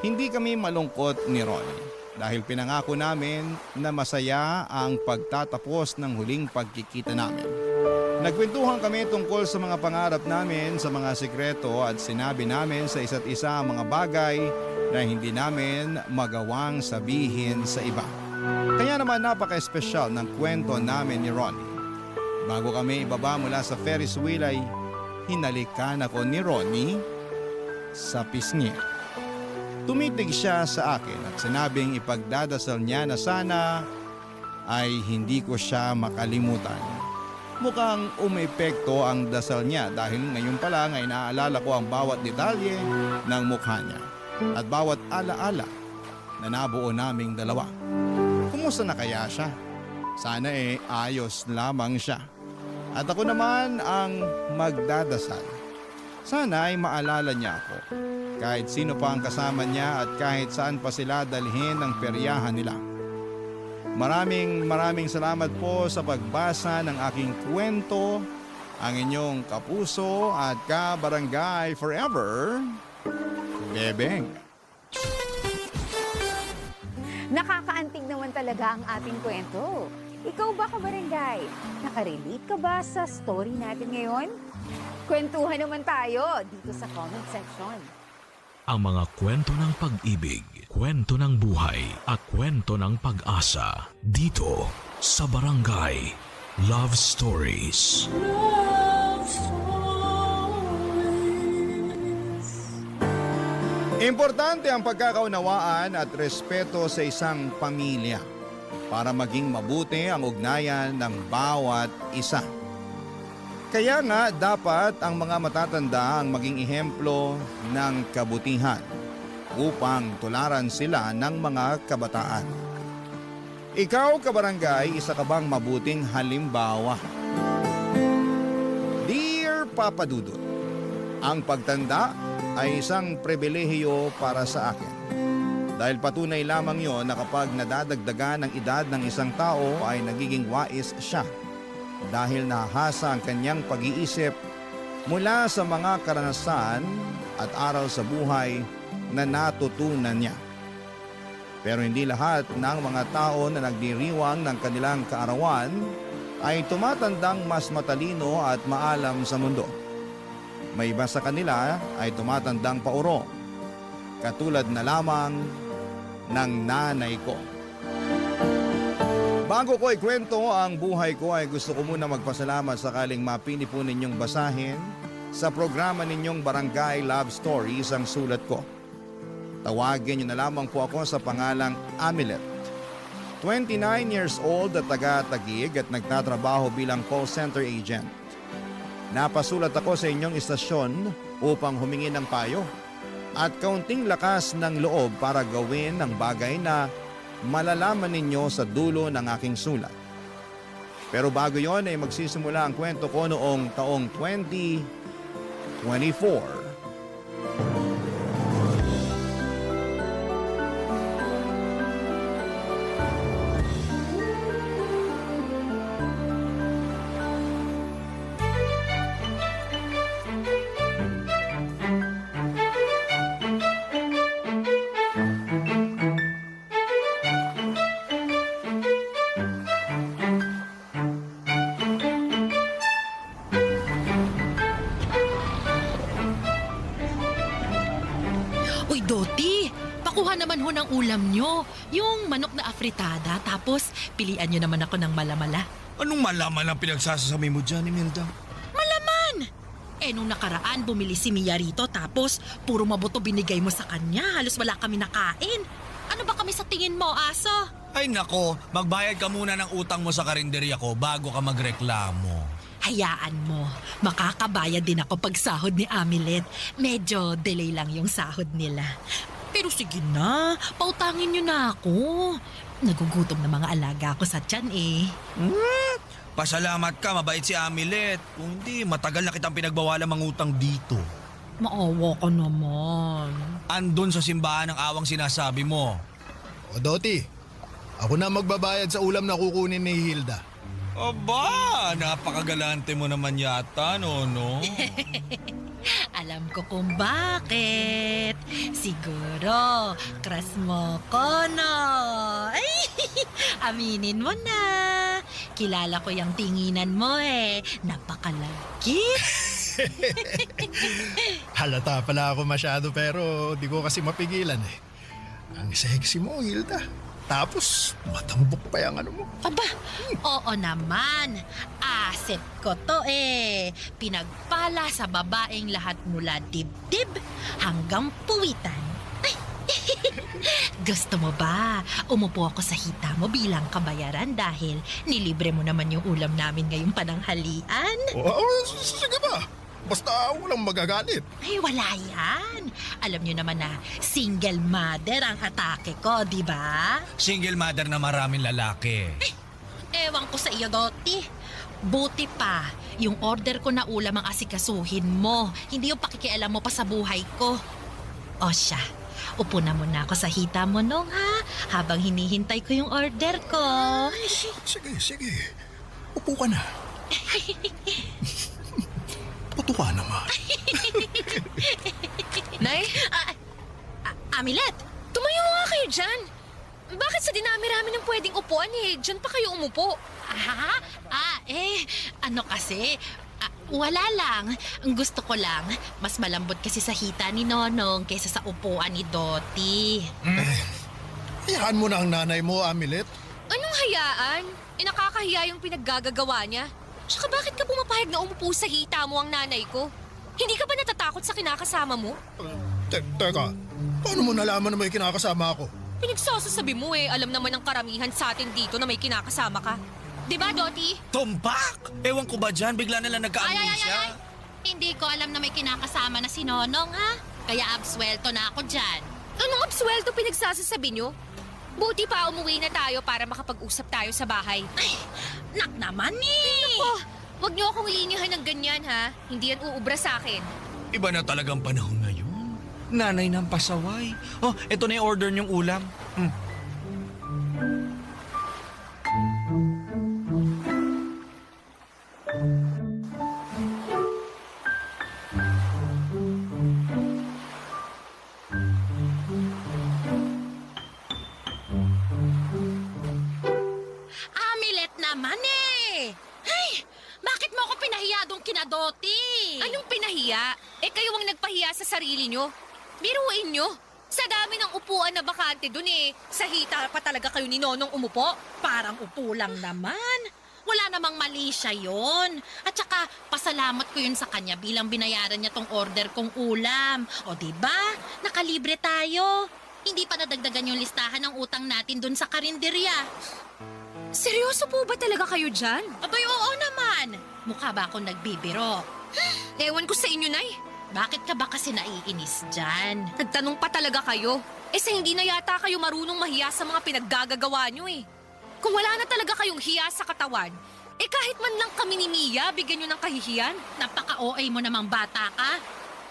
Hindi kami malungkot ni Ronnie dahil pinangako namin na masaya ang pagtatapos ng huling pagkikita namin. Nagkwentuhan kami tungkol sa mga pangarap namin, sa mga sikreto at sinabi namin sa isa't isa ang mga bagay na hindi namin magawang sabihin sa iba. Kaya naman napaka-espesyal ng kwento namin ni Ronnie. Bago kami ibaba mula sa Ferris wheel ay hinalikan ako ni Ronnie sa pisngi. Tumitig siya sa akin at sinabing ipagdadasal niya na sana ay hindi ko siya makalimutan. Mukhang umepekto ang dasal niya dahil ngayon pa lang ay naaalala ko ang bawat detalye ng mukha niya at bawat alaala na nabuo naming dalawa. Kumusta na kaya siya? Sana ayos lamang siya. At ako naman ang magdadasal. Sana ay maalala niya ako. Kahit sino pa ang kasama niya at kahit saan pa sila dalhin ng peryahan nila. Maraming salamat po sa pagbasa ng aking kwento. Ang inyong kapuso at kabarangay forever, Bebeng. Nakakaantig naman talaga ang ating kwento. Ikaw ba, kabarangay? Nakarelate ka ba sa story natin ngayon? Kwentuhan naman tayo dito sa comment section. Ang mga kwento ng pag-ibig, kwento ng buhay at kwento ng pag-asa dito sa Barangay Love Stories. Importante ang pagkakaunawaan at respeto sa isang pamilya para maging mabuti ang ugnayan ng bawat isa. Kaya nga dapat ang mga matatanda ang maging ehemplo ng kabutihan upang tularan sila ng mga kabataan. Ikaw, kabarangay, isa ka bang mabuting halimbawa? Dear Papa Dudut, ang pagtanda ay isang pribilehiyo para sa akin. Dahil patunay lamang yon na kapag nadadagdagan ang edad ng isang tao ay nagiging wais siya dahil nahasa ang kanyang pag-iisip mula sa mga karanasan at aral sa buhay na natutunan niya. Pero hindi lahat ng mga tao na nagdiriwang ng kanilang kaarawan ay tumatandang mas matalino at maalam sa mundo. May iba sa kanila ay tumatandang pauro, katulad na lamang ng nanay ko. Bago ko ikwento ang buhay ko ay gusto ko muna magpasalamat sakaling mapili po ninyong basahin sa programa ninyong Barangay Love Stories ang sulat ko. Tawagin niyo na lamang po ako sa pangalang Amilet. 29 years old at taga-Taguig at nagtatrabaho bilang call center agent. Napasulat ako sa inyong istasyon upang humingi ng payo at kaunting lakas ng loob para gawin ang bagay na malalaman ninyo sa dulo ng aking sulat. Pero bago yon ay magsisimula ang kwento ko noong taong 2024. Uy, Doti! Pakuha naman ho ng ulam nyo. Yung manok na afritada, tapos pilian nyo naman ako ng malamala. Anong malaman ang pinagsasasabi mo dyan, Imelda? Malaman! Nung nakaraan, bumili si Mia rito, tapos puro mabuto binigay mo sa kanya. Halos wala kami nakain. Ano ba kami sa tingin mo, aso? Ay nako, magbayad ka muna ng utang mo sa karinderya ko bago ka magreklamo. Hayaan mo, makakabayad din ako pag sahod ni Amilet. Medyo delay lang yung sahod nila. Pero sige na, pautangin nyo na ako. Nagugutom na mga alaga ko sa tiyan eh. Pasalamat ka, mabait si Amilet. Kung hindi, matagal na kitang pinagbawalang mangutang dito. Maawa ka naman. Andun sa simbahan ng awang sinasabi mo. O Doti, ako na magbabayad sa ulam na kukunin ni Hilda. Aba, napakagalante mo naman yata, no? Alam ko kung bakit. Siguro, crush mo ko, no? Ay, aminin mo na. Kilala ko yung tinginan mo eh. Napakalagkit. Halata pala ako masyado pero di ko kasi mapigilan eh. Ang sexy mo, Hilda. Tapos, matambok pa yung ano mo. Aba, oo naman. Asset ko to eh. Pinagpala sa babaeng lahat mula dibdib hanggang puwitan. Ay, gusto mo ba? Umupo ako sa hita mo bilang kabayaran dahil nilibre mo naman yung ulam namin ngayong pananghalian. Sige ba? Basta walang magagalit. Ay, wala yan. Alam nyo naman na single mother ang atake ko, di ba? Single mother na maraming lalaki. Ewan ko sa iyo, Doti. Buti pa, yung order ko na ulam ang asikasuhin mo. Hindi yung pakikialam mo pa sa buhay ko. O siya, upo na muna ako sa hita mo nung ha, habang hinihintay ko yung order ko. Sige. Upo ka na. Puto ka naman. Nay, Amilet! tumayo nga kayo dyan. Bakit sa dinami-rami ng pwedeng upuan eh, dyan pa kayo umupo? Ano kasi, wala lang. Ang gusto ko lang, mas malambot kasi sa hita ni Nonong kaysa sa upuan ni Doti. Hayaan mo na ang nanay mo, Amilet. Anong hayaan? Nakakahiya yung pinaggagawa niya. Tsaka bakit ka pumapayag na umupo sa hita mo ang nanay ko? Hindi ka ba natatakot sa kinakasama mo? Teka, paano mo nalaman na may kinakasama ako? Pinagsasasabi mo eh, alam naman ng karamihan sa atin dito na may kinakasama ka. Di ba, Doti? Tumpak! Ewan ko ba dyan, bigla na lang nagka-amnesia. Hindi ko alam na may kinakasama na si Nonong, ha? Kaya absuelto na ako dyan. Anong absuelto pinagsasasabi nyo? Buti pa umuwi na tayo para makapag-usap tayo sa bahay. Ay, nak naman eh! Oh, wag niyo akong linihan ng ganyan ha. Hindi yan uubra sa akin. Iba na talagang panahon ngayon. Nanay ng pasaway. Oh, eto na yung order niyong ulam. Amilet naman eh! Ay, bakit mo ako pinahiya doon kina Doti? Anong pinahiya? Eh kayo ang nagpahiya sa sarili nyo. Biruin nyo. Sa dami ng upuan na bakante dun sa hita pa talaga kayo ni Nonong umupo. Parang upo lang naman. Wala namang mali siya yun. At saka, pasalamat ko yun sa kanya bilang binayaran niya tong order kong ulam. O diba? Nakalibre tayo. Hindi pa nadagdagan yung listahan ng utang natin dun sa karinderya. Seryoso po ba talaga kayo dyan? Abay, oo naman. Mukha ba akong nagbibiro? Ewan ko sa inyo, Nay. Bakit ka ba kasi naiinis dyan? Nagtanong pa talaga kayo. Sa hindi na yata kayo marunong mahiya sa mga pinaggagagawa nyo Kung wala na talaga kayong hiya sa katawan, kahit man lang kami ni Mia, bigyan nyo ng kahihiyan. Napaka-OA mo namang bata ka.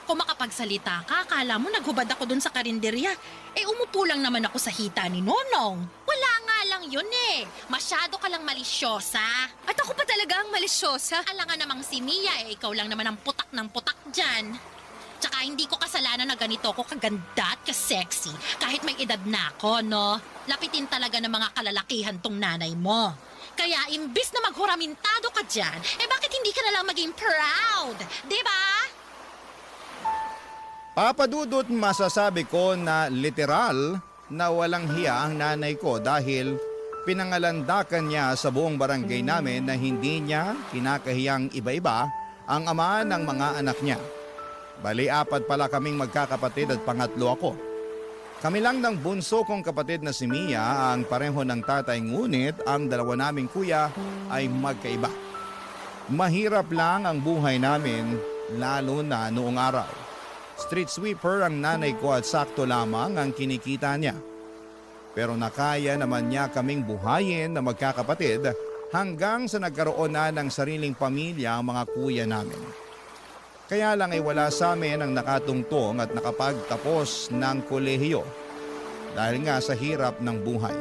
Kung makapagsalita ka, akala mo naghubad ako dun sa karinderya. Umupo lang naman ako sa hita ni Nonong. Wala nga lang yun Masyado ka lang malisyosa. At ako pa talaga ang malisyosa. Alangan namang si Mia, ikaw lang naman ang putak ng putak dyan. Tsaka hindi ko kasalanan na ganito ako kaganda at kasexy. Kahit may edad na ako, no? Lapitin talaga ng mga kalalakihan tong nanay mo. Kaya imbis na maghuramintado ka dyan, bakit hindi ka na lang maging proud? Diba? Papadudot masasabi ko na literal na walang hiya ang nanay ko dahil pinangalandakan niya sa buong barangay namin na hindi niya kinakahiyang iba-iba ang ama ng mga anak niya. Bali, 4 pala kaming magkakapatid at pangatlo ako. Kami lang ng bunso kong kapatid na si Mia ang pareho ng tatay, ngunit ang dalawa naming kuya ay magkaiba. Mahirap lang ang buhay namin lalo na noong araw. Street sweeper ang nanay ko at sakto lamang ang kinikita niya. Pero nakaya naman niya kaming buhayin na magkakapatid hanggang sa nagkaroon na ng sariling pamilya ang mga kuya namin. Kaya lang ay wala sa amin ang nakatungtong at nakapagtapos ng kolehiyo dahil nga sa hirap ng buhay.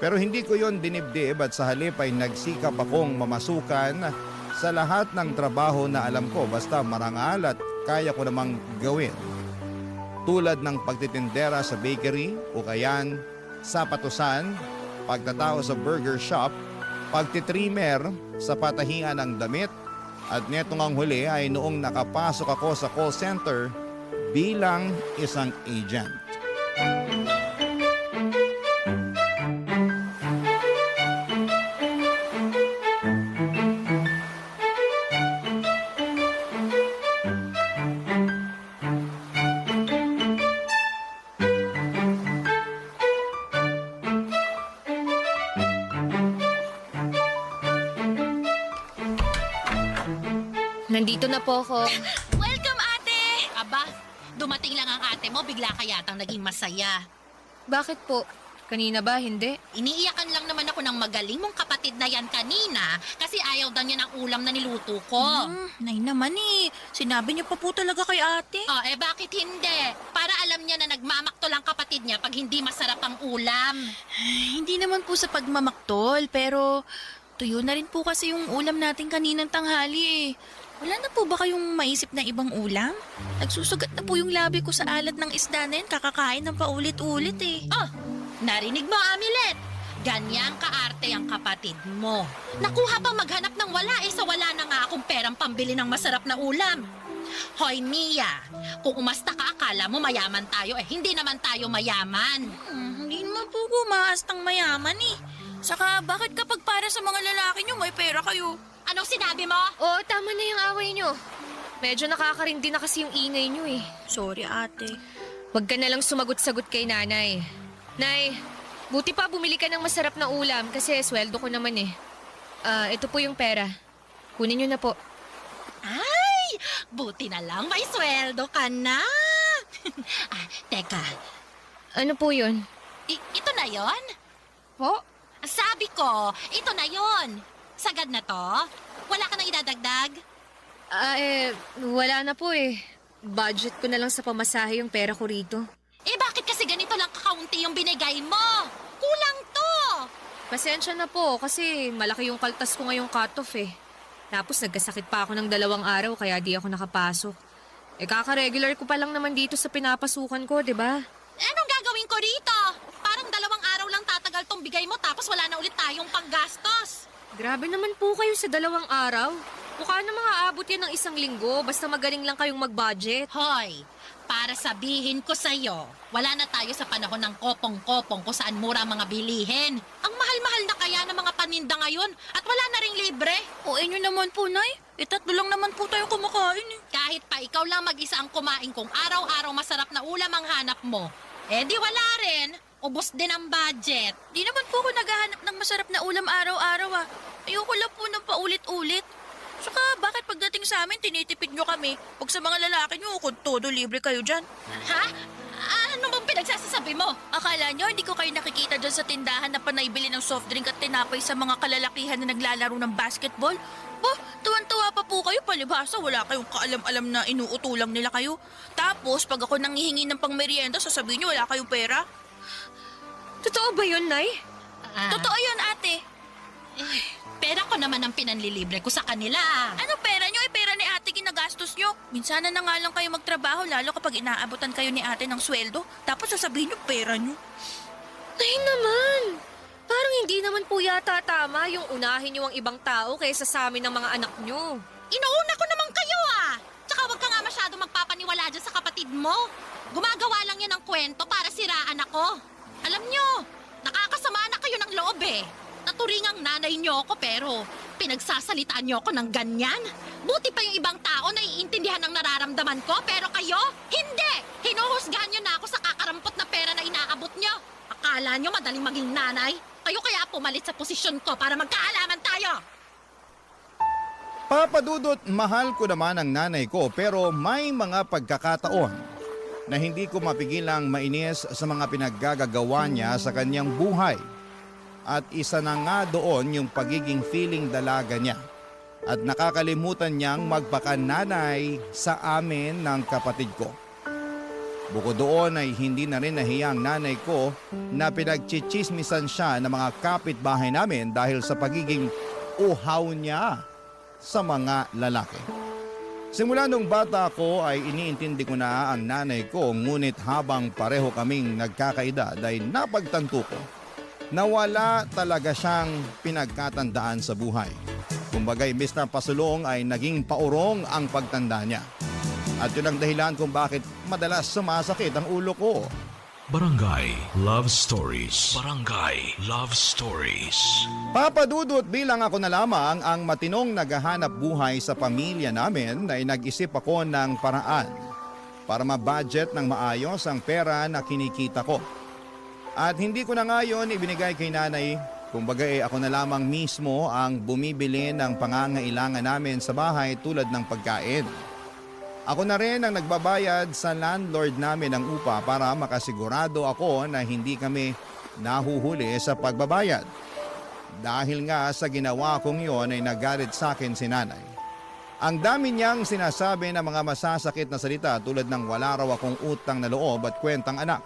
Pero hindi ko yon dinibdib at sa halip ay nagsikap akong mamasukan sa lahat ng trabaho na alam ko basta marangal at kaya ko namang gawin. Tulad ng pagtitindera sa bakery o kayan, sa patusan, pagtatao sa burger shop, pagtitrimmer sa patahingan ng damit, at netong ang huli ay noong nakapasok ako sa call center bilang isang agent. Nandito na po ako. Welcome, ate! Aba, dumating lang ang ate mo, bigla ka yatang naging masaya. Bakit po? Kanina ba? Hindi. Iniiyakan lang naman ako ng magaling mong kapatid na yan kanina kasi ayaw daw niya ng ulam na niluto ko. Nay naman sinabi niyo pa po talaga kay ate. Bakit hindi? Para alam niya na nagmamakto lang kapatid niya pag hindi masarap ang ulam. Hindi naman po sa pagmamaktol, pero tuyo na rin po kasi yung ulam natin kaninang tanghali Wala na po ba kayong maisip na ibang ulam? Nagsusugat na po yung labi ko sa alat ng isda na yan, kakakain ng paulit-ulit Narinig mo, Amilet? Ganyang kaarte ang kapatid mo. Nakuha pa maghanap ng wala sa wala na nga akong perang pambili ng masarap na ulam. Hoy, Mia, kung umasta ka akala mo mayaman tayo hindi naman tayo mayaman. Hindi naman po kumaastang mayaman Saka bakit kapag para sa mga lalaki nyo may pera kayo? Anong sinabi mo? Oo, tama na yung away nyo. Medyo nakakarindi na kasi yung ingay nyo Sorry, ate. Huwag ka na lang sumagot-sagot kay nanay. Nay, buti pa bumili ka ng masarap na ulam kasi sweldo ko naman ito po yung pera. Kunin nyo na po. Ay, buti na lang may sweldo ka na. Teka, Ano po yun? ito na yon? Po? Sabi ko, ito na yon. Sagad na to? Wala ka nang idadagdag? Wala na po Budget ko na lang sa pamasahe yung pera ko rito. Bakit kasi ganito lang kakaunti yung binigay mo? Kulang to! Pasensya na po kasi malaki yung kaltas ko ngayong cut-off Tapos nagkasakit pa ako ng 2 araw kaya di ako nakapasok. Kaka-regular ko pa lang naman dito sa pinapasukan ko, di ba? Anong gagawin ko rito? Parang 2 araw lang tatagal tong bigay mo tapos wala na ulit tayong panggastos. Grabe naman po kayo sa 2 araw. Mukha na mga abot yan ng 1 linggo basta magaling lang kayong mag-budget. Hoy, Para sabihin ko sa'yo, wala na tayo sa panahon ng kopong-kopong kung saan mura ang mga bilihin. Ang mahal-mahal na kaya ng mga paninda ngayon at wala na ring libre. O inyo naman po, Nay. Tatlo lang naman po tayo kumakain eh. Kahit pa ikaw lang mag-isa ang kumain kung araw-araw masarap na ulam ang hanap mo, eh di wala rin. Ubos din ang budget. Di naman po ako naghahanap ng masarap na ulam araw-araw ah. Ayoko lang po ng paulit-ulit. Saka bakit pagdating sa amin tinitipid nyo kami? Pag sa mga lalaki nyo, kung todo libre kayo dyan. Ha? Ano bang pinagsasasabi mo? Akala nyo hindi ko kayo nakikita dyan sa tindahan na panaybili ng soft drink at tinapay sa mga kalalakihan na naglalaro ng basketball? Tuwan-tuwa pa po kayo, palibhasa wala kayong kaalam-alam na inuutulang nila kayo. Tapos pag ako nanghihingi ng pangmerienda, sasabihin nyo wala kayong pera. Totoo ba yun, Nay? Totoo yun, ate. Pera ko naman ang pinanlilibre ko sa kanila. Ano pera nyo? Pera ni ate ginagastos nyo. Minsan na nga lang kayo magtrabaho, lalo kapag inaabutan kayo ni ate ng sweldo. Tapos sasabihin nyo pera nyo. Ay naman! Parang hindi naman po yata tama yung unahin niyo ang ibang tao kaysa sa amin ng mga anak niyo. Inuuna ko naman kayo ah! Tsaka wag ka nga masyado magpapaniwala dyan sa kapatid mo. Gumagawa lang yan ng kwento para siraan ako. Alam nyo, nakakasama na kayo ng loob eh. Naturingang nanay nyo ako pero pinagsasalitaan nyo ako ng ganyan. Buti pa yung ibang tao na iintindihan ang nararamdaman ko pero kayo, hindi! Hinuhusgahan nyo na ako sa kakarampot na pera na inaabot nyo. Akala nyo madaling maging nanay? Kayo kaya pumalit sa posisyon ko para magkaalaman tayo. Papa Dudut, mahal ko naman ang nanay ko pero may mga pagkakataon na hindi ko mapigilang mainis sa mga pinaggagawa niya sa kanyang buhay. At isa na nga doon yung pagiging feeling dalaga niya. At nakakalimutan niyang magpakananay sa amin ng kapatid ko. Bukod doon ay hindi na rin nahiyang nanay ko na pinagchichismisan siya ng mga kapitbahay namin dahil sa pagiging uhaw niya sa mga lalaki. Simula nung bata ko ay iniintindi ko na ang nanay ko, ngunit habang pareho kaming nagkakaedad ay napagtanto ko na wala talaga siyang pinagkatandaan sa buhay. Kumbaga, imbes na pasulong ay naging paurong ang pagtanda niya. At yun ang dahilan kung bakit madalas sumasakit ang ulo ko. Barangay Love Stories. Barangay Love Stories. Papa Dudut, bilang ako na lamang ang matinong naghahanap buhay sa pamilya namin ay nag-isip ako ng paraan para ma-budget ng maayos ang pera na kinikita ko. At hindi ko na ngayon ibinigay kay nanay, kumbaga ako na lamang mismo ang bumibili ng pangangailangan namin sa bahay tulad ng pagkain. Ako na rin ang nagbabayad sa landlord namin ng upa para makasigurado ako na hindi kami nahuhuli sa pagbabayad. Dahil nga sa ginawa kong yon ay nagalit sa akin si nanay. Ang dami niyang sinasabi na mga masasakit na salita tulad ng wala raw akong utang na loob at kwentang anak.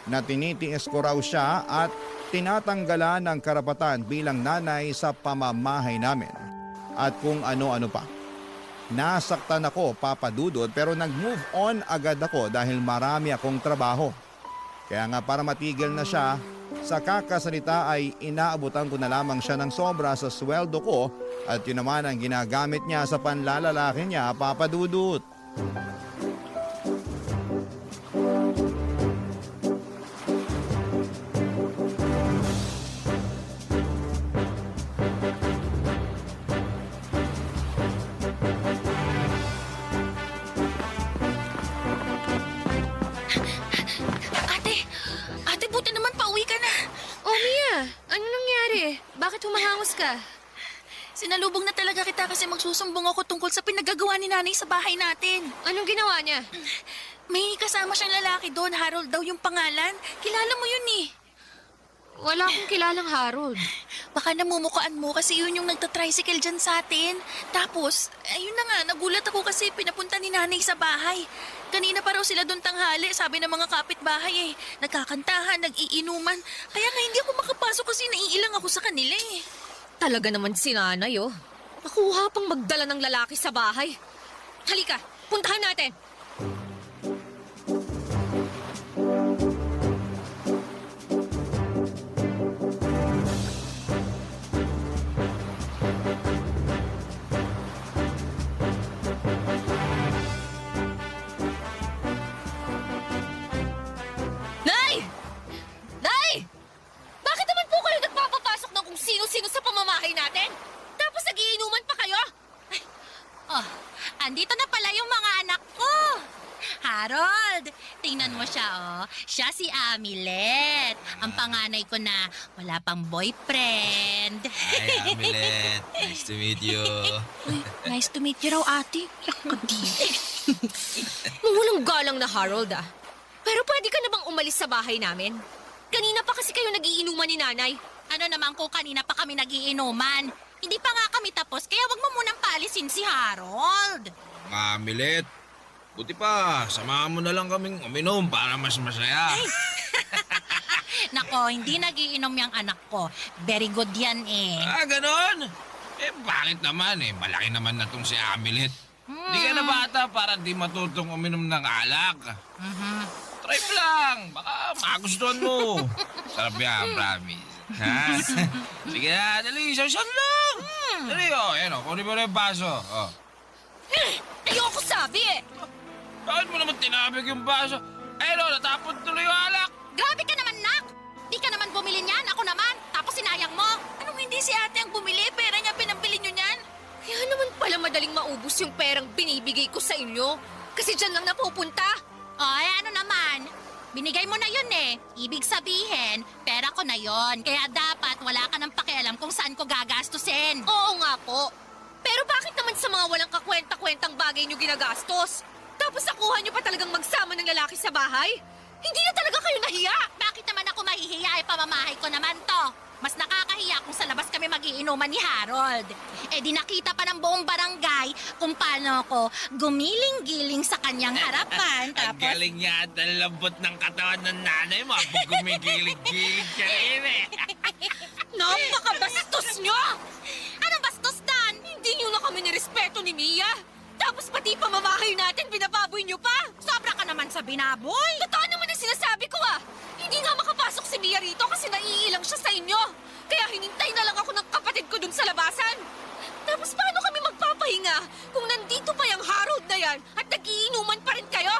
Na tinitiis ko raw siya at tinatanggalan ng karapatan bilang nanay sa pamamahay namin. At kung ano-ano pa. Nasaktan ako, Papa Dudut, pero nag-move on agad ako dahil marami akong trabaho. Kaya nga para matigil na siya, sa kakasalita ay inaabutan ko na lamang siya ng sobra sa sweldo ko at yun naman ang ginagamit niya sa panlalalaki niya, Papa Dudut. Ate, buti naman pauwi ka na. Oh, Mia, ano nangyari? Bakit humahangos ka? Sinalubong na talaga kita kasi magsusumbong ako tungkol sa pinagagawa ni nanay sa bahay natin. Anong ginawa niya? May kasama siyang lalaki doon, Harold daw yung pangalan. Kilala mo yun eh. Wala akong kilalang Harold. Baka namumukaan mo kasi yun yung nagtatricycle dyan sa atin. Tapos, ayun na nga, nagulat ako kasi pinapunta ni nanay sa bahay. Kanina pa raw sila doon tanghali, sabi ng mga kapitbahay eh. Nagkakantahan, nag-iinuman. Kaya nga hindi ako makapasok kasi naiilang ako sa kanila eh. Talaga naman si nanay, oh. Nakuha pang magdala ng lalaki sa bahay. Halika, puntahan natin. Harold. Tingnan mo siya, oh. Siya si Amilet. Ang panganay ko na wala pang boyfriend. Hi, Amilet. Nice to meet you. Uy, nice to meet you raw, ate. Walang galang na Harold, ah. Pero pwede ka na bang umalis sa bahay namin? Kanina pa kasi kayo nagiinuman ni nanay. Ano naman kung kanina pa kami nagiinuman? Hindi pa nga kami tapos, kaya wag mo munang palisin si Harold. Amilet, buti pa, samahan mo na lang kaming uminom para mas masaya. Nako, hindi nagiinom yung anak ko. Very good yan eh. Ganon? Bakit naman malaki naman na tong si Amilet. Di ka na bata para di matutong uminom ng alak. Try mo lang, baka magustuhan mo. Sarap yan, promise. Ha? Sige na, dali, isang lang. Dali, kunin mo na yung baso. Ayoko sabi eh! Bakit mo naman tinabig yung baso? Natapon tuloy yung alak. Grabe ka naman, Nak! Di ka naman bumili niyan, ako naman. Tapos sinayang mo. Anong hindi si ate ang bumili? Pera niya pinambili niyo niyan. Kaya naman pala madaling maubos yung perang binibigay ko sa inyo. Kasi dyan lang napupunta. Ay, ano naman? Binigay mo na yun eh. Ibig sabihin, pera ko na yun. Kaya dapat wala ka ng pakialam kung saan ko gagastusin. Oo nga po. Pero bakit naman sa mga walang kakwenta-kwentang bagay nyo ginagastos? Tapos nakuha nyo pa talagang magsama ng lalaki sa bahay? Hindi na talaga kayo nahiya! Bakit naman ako mahihiya? Pamamahay ko naman to. Mas nakakahiya kung sa labas kami magiinuman ni Harold. Di nakita pa ng buong barangay kung paano ako gumiling-giling sa kanyang harapan. Ang galing niya at ang lambot ng katawan ng nanay mo. Pag gumigilig-gilig ka rin Napakabastos nyo! Anong bastos dan? Hindi nyo na kami nirespeto ni Mia. Tapos pati pamamahay natin, binababoy nyo pa. Sobra ka naman sa binaboy. Totoo naman ang sinasabi ko ah. Hindi nga makapasok si Mia rito kasi naiilang siya sa inyo. Kaya hinintay na lang ako ng kapatid ko dun sa labasan. Tapos paano kami magpapahinga kung nandito pa yung Harold na yan at nagiinuman pa rin kayo?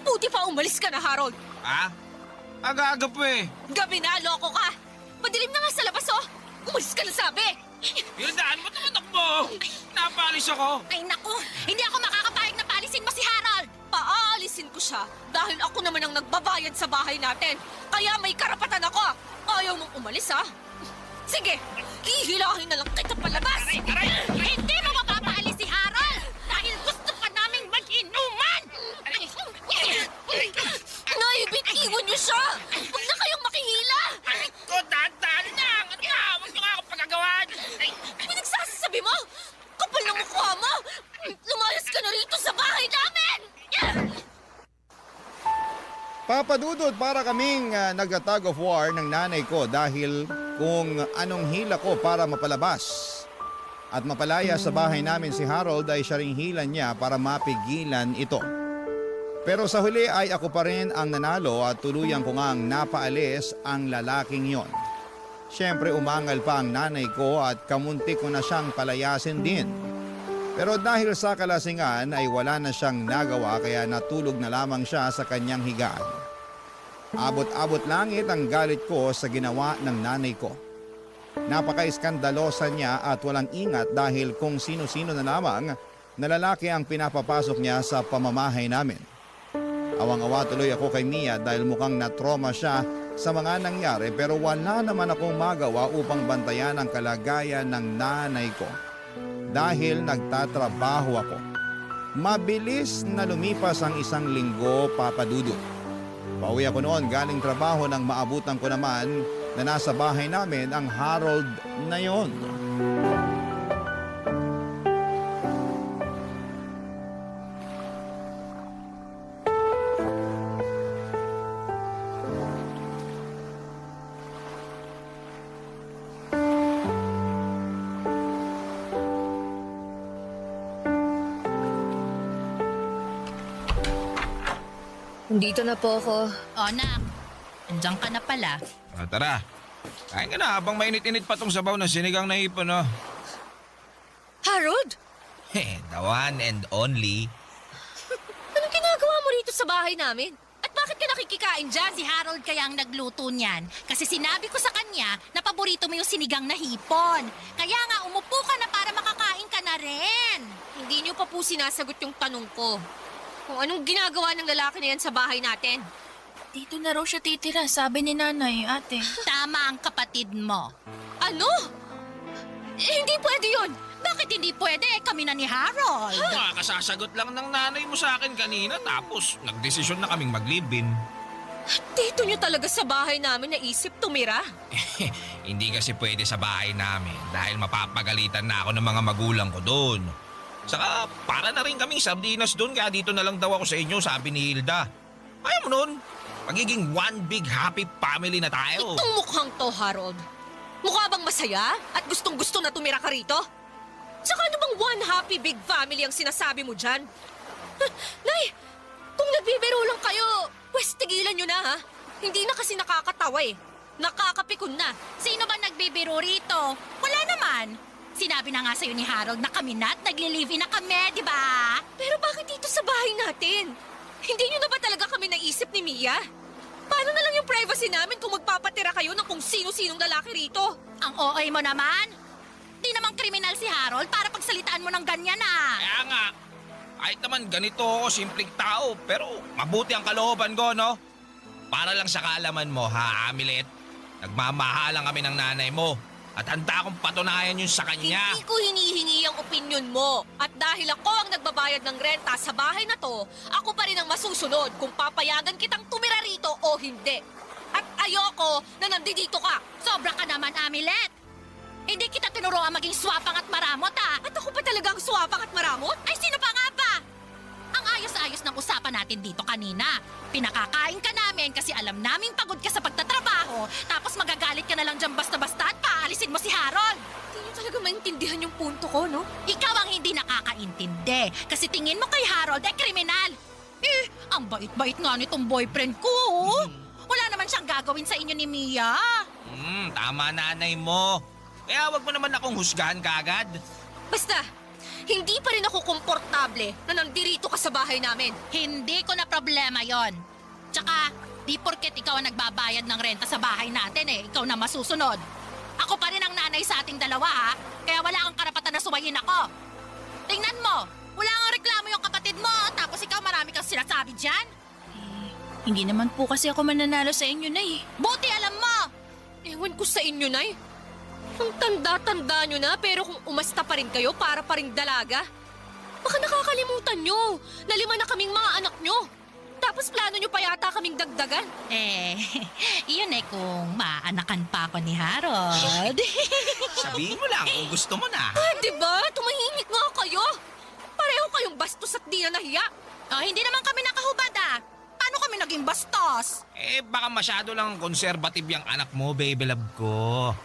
Buti pa umalis ka na, Harold. Ha? Aga-aga po Gabi na, loko ka. Madilim na nga sa labas oh. Umalis ka na sabi. Hildaan, ba't naman takbo? Napalis ako. Ay naku, hindi ako makakapayag na palisin mo si Harold. Paalisin ko siya dahil ako naman ang nagbabayad sa bahay natin. Kaya may karapatan ako. Ayaw mong umalis ha? Sige, hihilahin na lang kita palabas. Hindi mo mapapaalis si Harold dahil gusto pa naming mag-inuman. Naibitiwan niyo siya. Huwag na kayong makihila. Ko, dahan-dahan lang. Ano nga? Huwag niyo nga ako pagagawan. Pinagsasabi mo? Kapal ng mukha mo. Lumayas ka na rito sa bahay namin. Papadudod para kaming nagtatag of war ng nanay ko dahil kung anong hila ko para mapalabas. At mapalaya sa bahay namin si Harold ay siya ring hila niya para mapigilan ito. Pero sa huli ay ako pa rin ang nanalo at tuluyan ko ngang napaalis ang lalaking yon. Siyempre umangal pa ang nanay ko at kamunti ko na siyang palayasin din. Pero dahil sa kalasingan ay wala na siyang nagawa kaya natulog na lamang siya sa kanyang higaan. Abot-abot langit ang galit ko sa ginawa ng nanay ko. Napaka-iskandalosa niya at walang ingat dahil kung sino-sino na lamang na lalaki ang pinapapasok niya sa pamamahay namin. Awang-awa tuloy ako kay Mia dahil mukhang na-trauma siya sa mga nangyari pero wala naman akong magawa upang bantayan ang kalagayan ng nanay ko. Dahil nagtatrabaho ako. Mabilis na lumipas ang 1 linggo, Papa Dudut. Pauwi ako noon galing trabaho nang maabutan ko naman na nasa bahay namin ang Harold na yon. Dito na po ako. O, Nak, andyan ka na pala. Tara. Kain ka na habang mainit-init pa tong sabaw na sinigang na hipon, no? Harold? The one and only. Anong ginagawa mo rito sa bahay namin? At bakit ka nakikikain dyan? Si Harold kaya ang nagluto niyan. Kasi sinabi ko sa kanya na paborito mo yung sinigang na hipon. Kaya nga, umupo ka na para makakain ka na rin. Hindi niyo pa po sinasagot yung tanong ko. kung anong ginagawa ng lalaki na yan sa bahay natin. Dito na raw siya titira, sabi ni nanay, ate. Tama ang kapatid mo. Ano? Hindi pwede yun. Bakit hindi pwede? Kami na ni Harold. Kasasagot lang ng nanay mo sa akin kanina tapos nagdesisyon na kaming mag-live-in. Dito nyo talaga sa bahay namin naisip tumira? Hindi kasi pwede sa bahay namin dahil mapapagalitan na ako ng mga magulang ko doon. Saka para na rin kaming sardinas doon kaya dito na lang daw ako sa inyo, sabi ni Hilda. Ayaw mo nun? Magiging one big happy family na tayo. Itong mukhang to, Harold. Mukha bang masaya at gustong-gusto na tumira ka rito? Saka ano bang one happy big family ang sinasabi mo dyan? Nay, kung nagbibiro lang kayo, pwes tigilan nyo na ha. Hindi na kasi nakakatawa eh. Nakakapikon na. Sino ba nagbibiro rito? Wala naman. Sinabi na nga sa'yo ni Harold na kami na at nagli-live-in na kami, di ba? Pero bakit dito sa bahay natin? Hindi nyo na ba talaga kami naisip ni Mia? Paano na lang yung privacy namin kung magpapatira kayo ng kung sino-sinong lalaki rito? Ang OA mo naman. Di naman kriminal si Harold para pagsalitaan mo ng ganyan ah. Kaya nga, kahit naman ganito ako, simpleng tao, pero mabuti ang kalooban ko, no? Para lang sa kaalaman mo, ha, Amilet? Nagmamahalan kami ng nanay mo at handa akong patunayan yun sa kanya. Hindi ko hinihingi ang opinion mo. At dahil ako ang nagbabayad ng renta sa bahay na to, ako pa rin ang masusunod kung papayagan kitang tumira rito o hindi. At ayoko na nandito ka. Sobra ka naman, Amilet. Hindi kita tinuruan maging swapang at maramot ah. At ako pa talaga ang suwapang at maramot? Ay, sino pa nga ba? Ang ayos-ayos ng usapan natin dito kanina. Pinakakain ka namin kasi alam naming pagod ka sa pagtatrabaho. Tapos magagalit ka na lang dyan basta-basta at paalisin mo si Harold. Hindi nyo talaga maintindihan yung punto ko, no? Ikaw ang hindi nakakaintindi. Kasi tingin mo kay Harold ay kriminal. Ang bait-bait nga nitong boyfriend ko. Oh. Wala naman siyang gagawin sa inyo ni Mia. Tama nanay mo. Kaya wag mo naman akong husgahan kaagad. Basta, hindi pa rin ako komportable na nandirito ka sa bahay namin. Hindi ko na problema yon. Tsaka, di porket ikaw ang nagbabayad ng renta sa bahay natin ikaw na masusunod. Ako pa rin ang nanay sa ating dalawa ha, kaya wala kang karapatan na suwayin ako. Tingnan mo, wala kang reklamo yung kapatid mo, tapos ikaw marami kang sinasabi dyan. Hindi naman po kasi ako mananalo sa inyo, Nay. Buti alam mo! Ewan ko sa inyo, Nay. Ang tanda-tanda nyo na, pero kung umasta pa rin kayo, para pa rin dalaga. Baka nakakalimutan nyo na 5 na kaming mga anak nyo. Tapos plano nyo pa yata kaming dagdagan. Iyon kung maanakan pa ako ni Harold. Sabihin mo lang kung gusto mo na. Diba? Tumahimik nga kayo. Pareho kayong bastos at di na nahiya. Hindi naman kami nakahubad Paano kami naging bastos? Baka masyado lang conservative yung anak mo, baby love ko.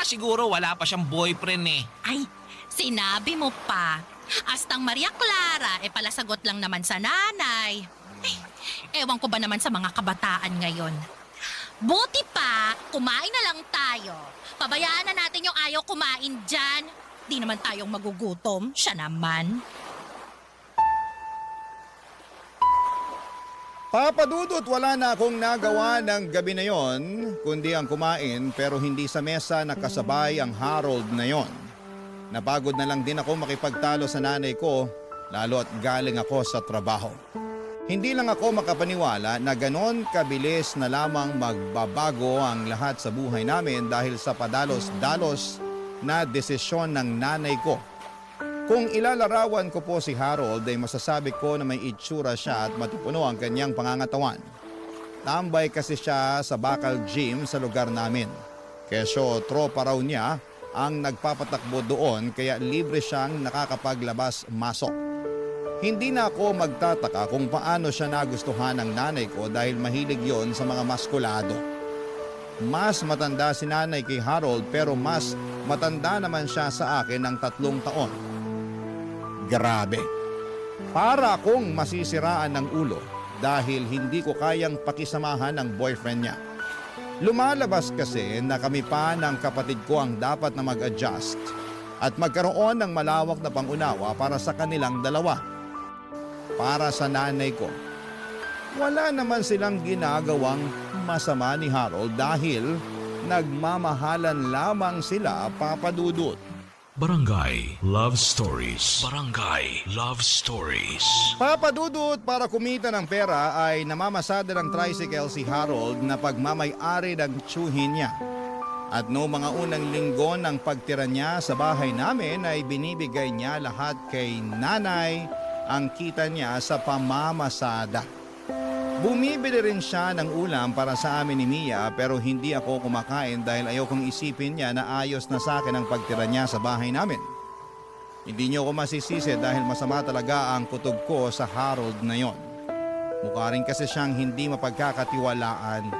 Siguro wala pa siyang boyfriend Ay, sinabi mo pa. Astang Maria Clara, palasagot lang naman sa nanay. Ay, ewan ko ba naman sa mga kabataan ngayon. Buti pa, kumain na lang tayo. Pabayaan na natin yung ayaw kumain dyan. Di naman tayong magugutom, siya naman. Papadudot, wala na akong nagawa ng gabi na yon, kundi ang kumain pero hindi sa mesa nakasabay ang Harold na yon. Napagod na lang din ako makipagtalo sa nanay ko, lalo at galing ako sa trabaho. Hindi lang ako makapaniwala na ganon kabilis na lamang magbabago ang lahat sa buhay namin dahil sa padalos-dalos na desisyon ng nanay ko. Kung ilalarawan ko po si Harold ay masasabi ko na may itsura siya at matipuno ang kanyang pangangatawan. Tambay kasi siya sa bakal gym sa lugar namin. Kesyo tropa raw niya ang nagpapatakbo doon kaya libre siyang nakakapaglabas-masok. Hindi na ako magtataka kung paano siya nagustuhan ng nanay ko dahil mahilig yon sa mga maskulado. Mas matanda si nanay kay Harold pero mas matanda naman siya sa akin ng 3 taon. Grabe. Para akong masisiraan ng ulo dahil hindi ko kayang pakisamahan ng boyfriend niya. Lumalabas kasi na kami pa ng kapatid ko ang dapat na mag-adjust at magkaroon ng malawak na pangunawa para sa kanilang dalawa. Para sa nanay ko, wala naman silang ginagawang masama ni Harold dahil nagmamahalan lamang sila, papadudot. Barangay Love Stories. Barangay Love Stories. Papadudot para kumita ng pera ay namamasada ng tricycle si Harold na pagmamay-ari ng tsuhin niya. At no mga unang linggo ng pagtira niya sa bahay namin ay binibigay niya lahat kay nanay ang kita niya sa pamamasada. Bumibili rin siya ng ulam para sa amin ni Mia pero hindi ako kumakain dahil ayokong isipin niya na ayos na sa akin ang pagtira niya sa bahay namin. Hindi niyo ako masisisi dahil masama talaga ang kutob ko sa Harold na yon. Mukha rin kasi siyang hindi mapagkakatiwalaan.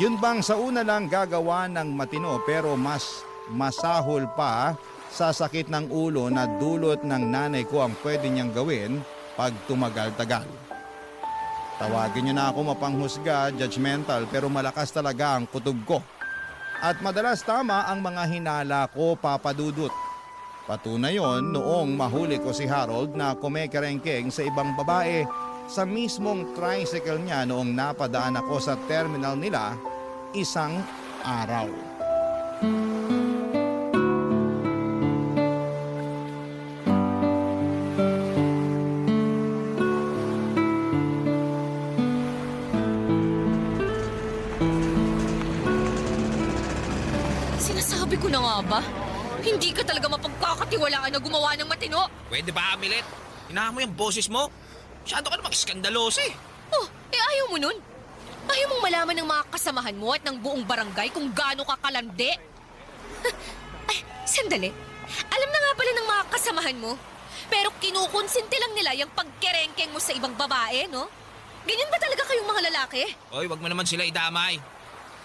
Yun bang sa una lang gagawa ng matino pero mas masahol pa sa sakit ng ulo na dulot ng nanay ko ang pwede niyang gawin pag tumagal-tagal. Tawagin niyo na ako mapanghusga, judgmental pero malakas talaga ang kutob ko. At madalas tama ang mga hinala ko, papadudot. Patunay yon noong mahuli ko si Harold na kumekerengkeng sa ibang babae sa mismong tricycle niya noong napadaan ako sa terminal nila isang araw. Sinasabi ko na nga ba? Hindi ka talaga mapagkakatiwalaan na gumawa ng matino. Pwede ba, Amilet? Hinahan mo yung boses mo? Masyado ka namang skandaloso eh. Oh, ayaw mo nun? Ayaw mong malaman ng mga kasamahan mo at ng buong barangay kung gaano ka kalandi? Ay, sandali. Alam na nga pala ng mga kasamahan mo. Pero kinukonsinti lang nila yung pagkerengkeng mo sa ibang babae, no? Ganyan ba talaga kayong mga lalaki? Oy, wag mo naman sila idamay.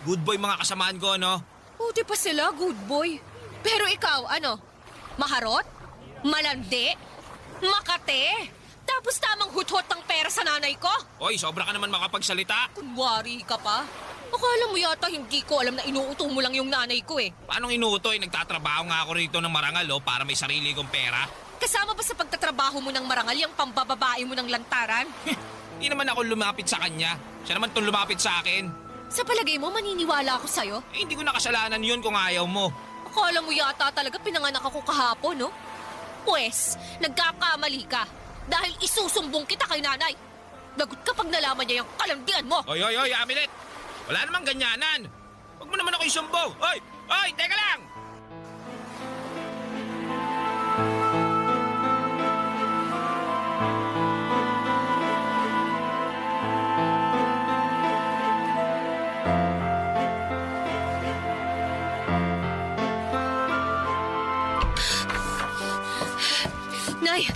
Good boy mga kasamaan ko, no? Buti pa sila, good boy. Pero ikaw, ano? Maharot? Malandi? Makate? Tapos tamang huthot ng pera sa nanay ko? Oy, sobra ka naman makapagsalita. Kunwari ka pa? Akala mo yata hindi ko alam na inuuto mo lang yung nanay ko eh. Paano inuutoy? Nagtatrabaho nga ako rito ng marangal, oh, para may sarili kong pera. Kasama ba sa pagtatrabaho mo ng marangal yung pambababae mo ng lantaran? Hindi naman ako lumapit sa kanya. Siya naman itong lumapit sa akin. Sa palagay mo, maniniwala ako sa'yo? Eh, hindi ko nakasalanan yun kung ayaw mo. Akala mo yata talaga pinanganak ako kahapon, no? Pwes, nagkakamali ka. Dahil isusumbong kita kay nanay. Lagot kapag nalaman niya yung kalandian mo. Oy, Amilet! Wala namang ganyanan! Huwag mo naman ako isumbong! Oy! Oy! Teka lang! Nay,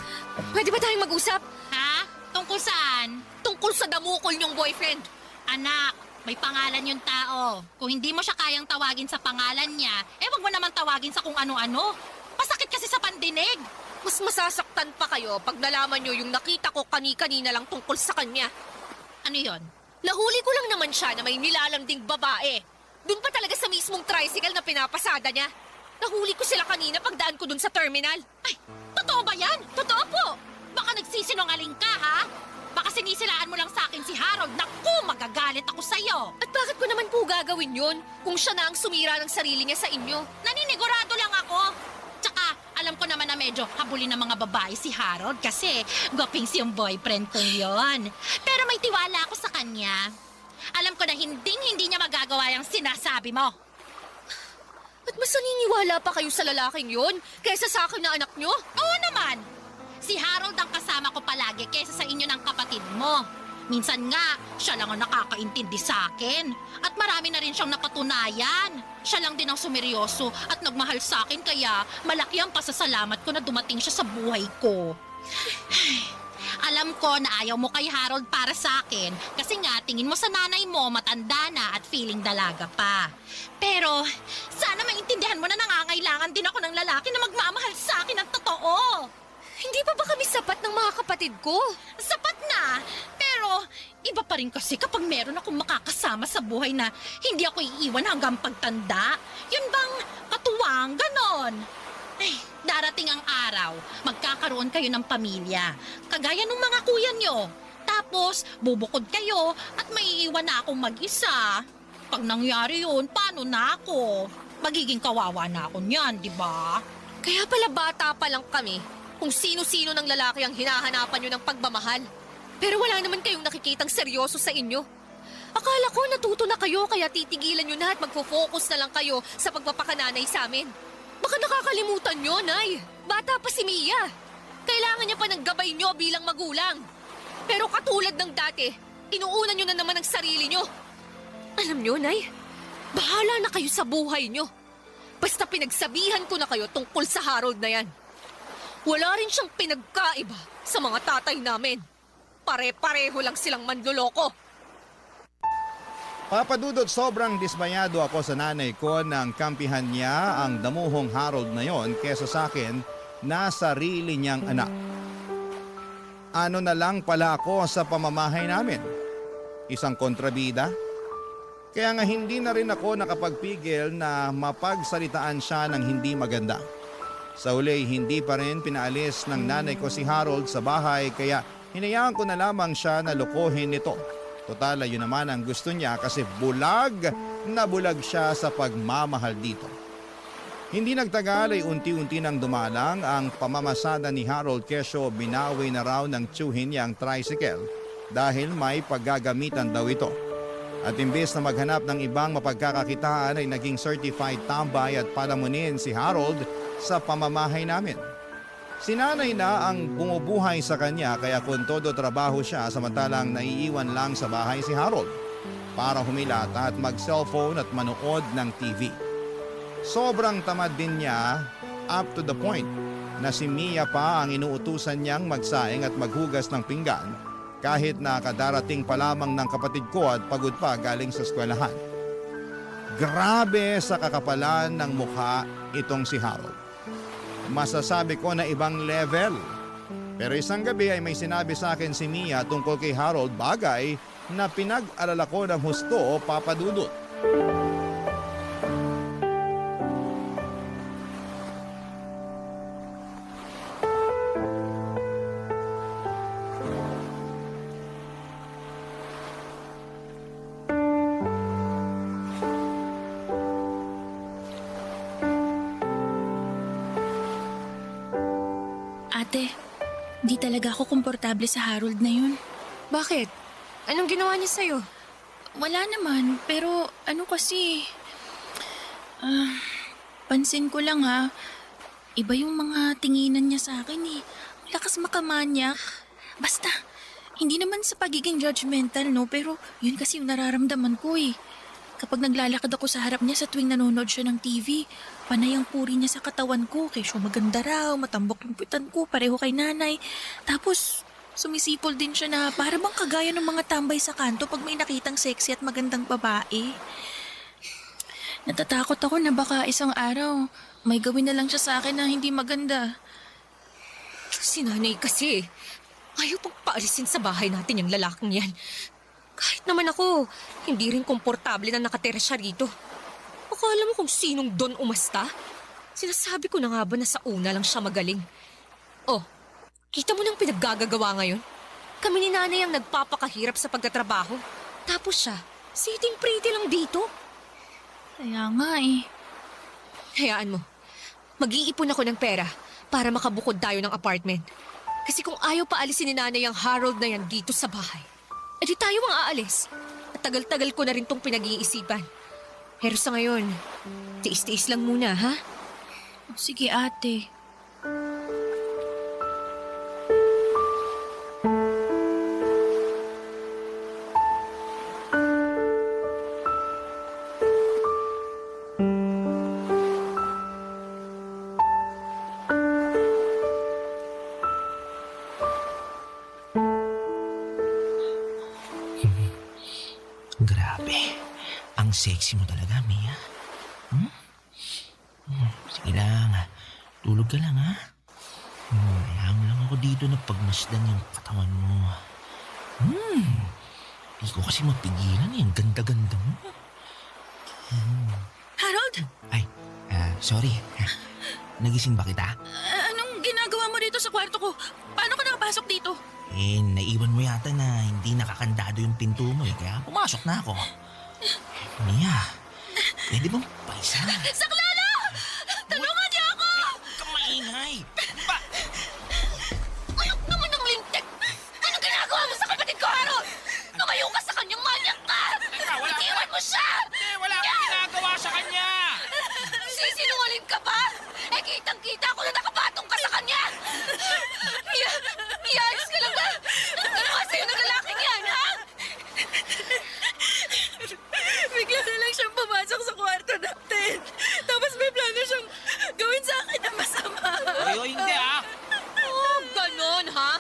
pwede ba tayong mag-usap? Ha? Tungkol saan? Tungkol sa damukol niyong boyfriend. Anak, may pangalan yung tao. Kung hindi mo siya kayang tawagin sa pangalan niya, wag mo naman tawagin sa kung ano-ano. Masakit kasi sa pandinig. Mas masasaktan pa kayo pag nalaman niyo yung nakita ko kani-kanina lang tungkol sa kanya. Ano yon? Nahuli ko lang naman siya na may nilalanding babae. Doon pa talaga sa mismong tricycle na pinapasada niya. Nahuli ko sila kanina pagdaan ko doon sa terminal. Ay, totoo ba yan? Totoo po. Baka nagsisinungaling ka, ha? Baka sinisilaan mo lang sa akin si Harold. Naku, magagalit ako sa'yo. At bakit ko naman po gagawin yun kung siya na ang sumira ng sarili niya sa inyo? Naninigurado lang ako. Tsaka, alam ko naman na medyo habulin ng mga babae si Harold kasi gwapings yung boyfriend ko yon. Pero may tiwala ako sa kanya. Alam ko na hindi niya magagawa yung sinasabi mo. At mas naniniwala pa kayo sa lalaking yun kaysa sa akin na anak nyo? Oo naman. Si Harold ang kasama ko palagi kaysa sa inyo ng kapatid mo. Minsan nga, siya lang ang nakakaintindi sa akin. At marami na rin siyang napatunayan. Siya lang din ang sumeryoso at nagmahal sa akin kaya malaki ang pasasalamat ko na dumating siya sa buhay ko. Alam ko na ayaw mo kay Harold para sa akin kasi nga tingin mo sa nanay mo matanda na at feeling dalaga pa. Pero sana maintindihan mo na nangangailangan din ako ng lalaki na magmamahal sa akin ng totoo. Hindi pa ba kami sapat ng mga kapatid ko? Sapat na, pero iba pa rin kasi kapag meron akong makakasama sa buhay na hindi ako iiwan hanggang pagtanda. Yun bang katuwang ganon? Ay, darating ang araw, magkakaroon kayo ng pamilya. Kagaya ng mga kuya nyo. Tapos, bubukod kayo at may iwan na akong mag-isa. Pag nangyari yun, paano na ako? Magiging kawawa na ako niyan, di ba? Kaya pala bata pa lang kami kung sino-sino ng lalaki ang hinahanapan nyo ng pagmamahal. Pero wala naman kayong nakikitang seryoso sa inyo. Akala ko natuto na kayo kaya titigilan nyo na at magfo-focus na lang kayo sa pagpapakananay sa amin. Baka nakakalimutan nyo, Nay. Bata pa si Mia. Kailangan niya pa ng gabay nyo bilang magulang. Pero katulad ng dati, inuuna nyo na naman ang sarili nyo. Alam nyo, Nay, bahala na kayo sa buhay nyo. Basta pinagsabihan ko na kayo tungkol sa Harold na yan. Wala rin siyang pinagkaiba sa mga tatay namin. Pare-pareho lang silang manloloko. Papa Dudut, sobrang dismayado ako sa nanay ko nang kampihan niya ang damuhong Harold na yon kesa sa akin na sarili niyang anak. Ano na lang pala ako sa pamamahay namin? Isang kontrabida? Kaya nga hindi na rin ako nakapagpigil na mapagsalitaan siya ng hindi maganda. Sa uli, hindi pa rin pinaalis ng nanay ko si Harold sa bahay kaya hinayaan ko na lamang siya na lokohin nito. Total, yun naman ang gusto niya kasi bulag na bulag siya sa pagmamahal dito. Hindi nagtagal ay unti-unti nang dumalang ang pamamasada ni Harold kesyo binawi na raw ng tiyuhin niyang tricycle dahil may paggagamitan daw ito. At imbes na maghanap ng ibang mapagkakakitaan ay naging certified tambay at palamunin si Harold sa pamamahay namin. Si nanay na ang bumubuhay sa kanya kaya kung todo trabaho siya samantalang naiiwan lang sa bahay si Harold para humilata at mag-cellphone at manood ng TV. Sobrang tamad din niya up to the point na si Mia pa ang inuutusan niyang magsaing at maghugas ng pinggan kahit na kadarating pa lamang ng kapatid ko at pagod pa galing sa eskwelahan. Grabe sa kakapalan ng mukha itong si Harold. Masasabi ko na ibang level. Pero isang gabi ay may sinabi sa akin si Mia tungkol kay Harold, bagay na pinag-alala ko ng husto, Papa Dudut. Ate, di talaga ako komportable sa Harold na yun. Bakit? Anong ginawa niya sa'yo? Wala naman, pero ano kasi... pansin ko lang ha, iba yung mga tinginan niya sa akin eh. Lakas makamanyak. Basta, hindi naman sa pagiging judgmental no, pero yun kasi yung nararamdaman ko eh. Kapag naglalakad ako sa harap niya sa tuwing nanonood siya ng TV, panay ang puri niya sa katawan ko. Kesyo maganda raw, matambok yung puwitan ko, pareho kay nanay. Tapos, sumisipol din siya na para bang kagaya ng mga tambay sa kanto pag may nakitang sexy at magandang babae. Natatakot ako na baka isang araw, may gawin na lang siya sa akin na hindi maganda. Si nanay kasi, ayaw pang paalisin sa bahay natin yung lalaking yan. Kahit naman ako, hindi rin komportable na nakatira siya rito. Akala mo kung sinong Don umasta? Sinasabi ko na nga ba na sa una lang siya magaling? Oh, kita mo nang pinaggagawa ngayon? Kami ni nanay ang nagpapakahirap sa pagtatrabaho. Tapos siya, sitting pretty lang dito. Kaya nga eh. Hayaan mo, mag-iipon ako ng pera para makabukod tayo ng apartment. Kasi kung ayaw pa alisin ni nanay ang Harold na yan dito sa bahay, edi tayo ang aalis. At tagal-tagal ko na rin tong pinag-iisipan. Pero sa ngayon, tiis-tiis lang muna, ha? Sige ate. Grabe. Ang sexy mo talaga, Mia. Sige lang. Tulog ka lang, ha? Hayaan lang ako dito na pagmasdan yung katawan mo. Di ko kasi mapigilan eh. Ang ganda-ganda mo. Harold! Ay, sorry. Nagising ba kita? Anong ginagawa mo dito sa kwarto ko? Paano ka nakapasok dito? Naiwan mo yata na hindi nakakandado yung pinto mo eh. Kaya pumasok na ako. Mia, pwede bang paisa? Saklolo! Tulungan niyo ako! Sinungaling ka ba? Eh, kitang-kita ko na nakapatong ka sa kanya! Iyayos ka lang ba? Ano nga sa'yo ng lalaking yan, ha? Bigla na lang siyang pumasok sa kwarto natin. Tapos may plano siyang gawin sa akin na masama. Ay, hindi ah. Oh, ganon, ha?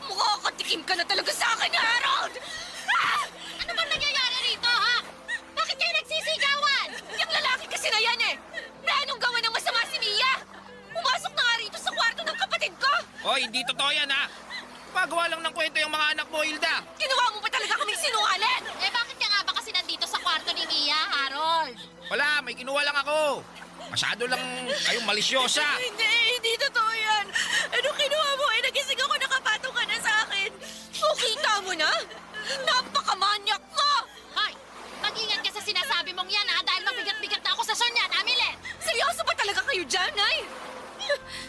Makakatikim ka na talaga sa akin, Harold! Ah! Ano bang nangyayari rito, ha? Bakit kayo nagsisigawan? Yung lalaki kasi na yan eh! Planong gawa ng masama si Mia! Pumasok na nga rito sa kwarto ng kapatid ko! Hoy, hindi totoo yan ha. Pagawa lang ng kwento yung mga anak mo, Hilda. Ginawa mo ba talaga kaming sinungaling? Eh bakit ka nga ba kasi nandito sa kwarto ni Mia, Harold? Wala, may kinuha lang ako. Masyado lang kayong malisyosa. Hindi totoo yan. Ano kinuha mo? Eh, nagising ako, nakapatong ka na sa akin. O, kita mo na? Napakamanyak ka! Hoy, mag-ingat ka sa sinasabi mong yan, ha? Dahil mabigat-bigat na ako sa sonyan, Amilet! Seryoso ba talaga kayo dyan, Nay?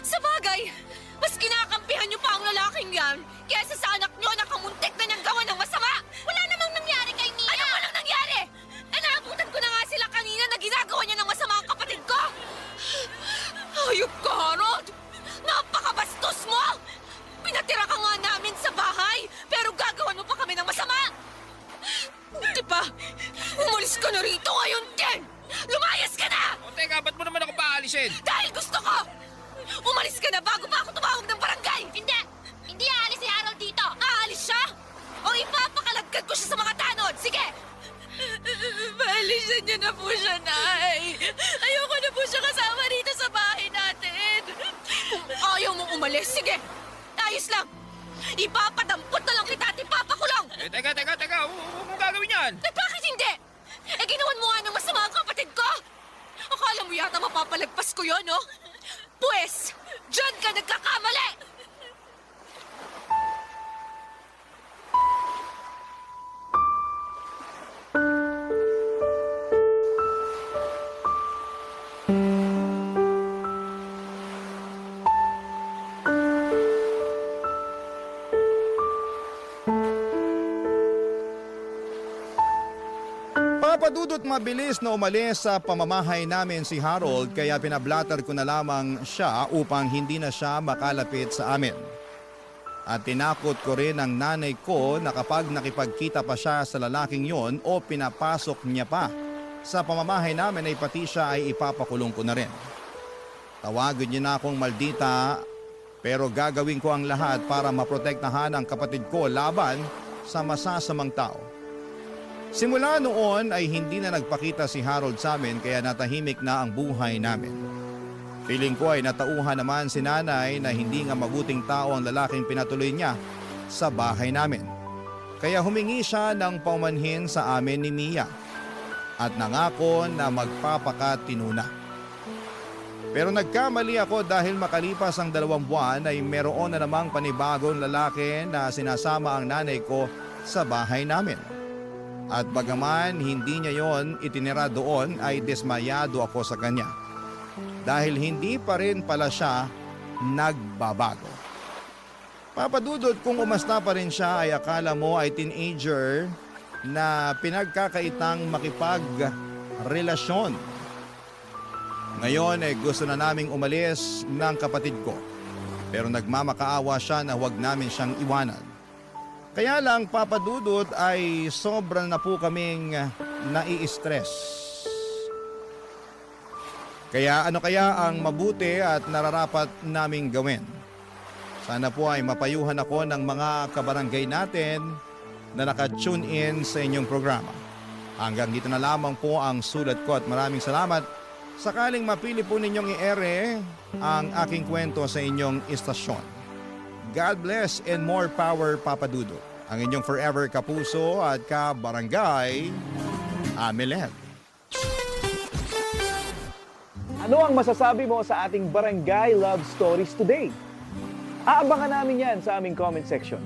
Sa bagay, mas kinakampihan niyo pa ang lalaking yan kaysa sa anak niyo na kamuntik na niyang gawa ng masama! Wala namang nangyari kay Mia! Ano walang nangyari? Naabutan ko na nga sila kanina na ginagawa niya ng masama ang kapatid ko! Hayop ka, Harold! Napakabastos mo! Pinatira ka nga namin sa bahay, pero gagawan mo pa kami ng masama! Di ba? Umalis ka na rito ngayon, Ken! Lumayas ka na! O teka, ba't mo naman ako paalisin? Dahil gusto ko! Umalis ka na bago pa ako tumawag ng barangay! Hindi! Hindi aalis si Harold dito! Aalis siya? O ipapakalagkad ko siya sa mga tanod! Sige! Paalisan niyo na po siya, Nay. Ayoko na po siya kasama dito sa bahay natin. Kung ayaw mong umalis, sige! Ayos lang! Ipapadampot na lang kita at ipapakulong! Eh, teka. Huwag mong gagawin yan. Eh bakit hindi? Eh ginawan mo nga ng masama ang kapatid ko! Akala mo yata mapapalagpas ko yun, no? Pues, dyan ka nagkakamali! Papadudot mabilis na umalis sa pamamahay namin si Harold kaya pinablatter ko na lamang siya upang hindi na siya makalapit sa amin. At tinakot ko rin ang nanay ko na kapag nakipagkita pa siya sa lalaking yon o pinapasok niya pa sa pamamahay namin ay pati siya ay ipapakulong ko na rin. Tawagin niyo na akong maldita pero gagawin ko ang lahat para maprotektahan ang kapatid ko laban sa masasamang tao. Simula noon ay hindi na nagpakita si Harold sa amin kaya natahimik na ang buhay namin. Feeling ko ay natauhan naman si nanay na hindi nga mabuting tao ang lalaking pinatuloy niya sa bahay namin. Kaya humingi siya ng paumanhin sa amin ni Mia at nangako na magpapakatino na. Pero nagkamali ako dahil makalipas ang 2 buwan ay meron na namang panibagong lalaki na sinasama ang nanay ko sa bahay namin. At bagaman hindi niya yon itinira doon ay dismayado ako sa kanya. Dahil hindi pa rin pala siya nagbabago. Papadudot kung umasta pa rin siya ay akala mo ay teenager na pinagkakaitang makipagrelasyon. Ngayon ay gusto na naming umalis ng kapatid ko. Pero nagmamakaawa siya na huwag namin siyang iwanan. Kaya lang papadudot ay sobra na po kaming nai-stress. Kaya ano kaya ang mabuti at nararapat naming gawin? Sana po ay mapayuhan ako ng mga kabarangay natin na naka-tune in sa inyong programa. Hanggang dito na lamang po ang sulat ko at maraming salamat. Sakaling mapili po ninyong i-ere ang aking kwento sa inyong istasyon. God bless and more power, Papa Dudo. Ang inyong forever kapuso at kabarangay, Amilet. Ano ang masasabi mo sa ating Barangay Love Stories today? Aabangan namin yan sa aming comment section.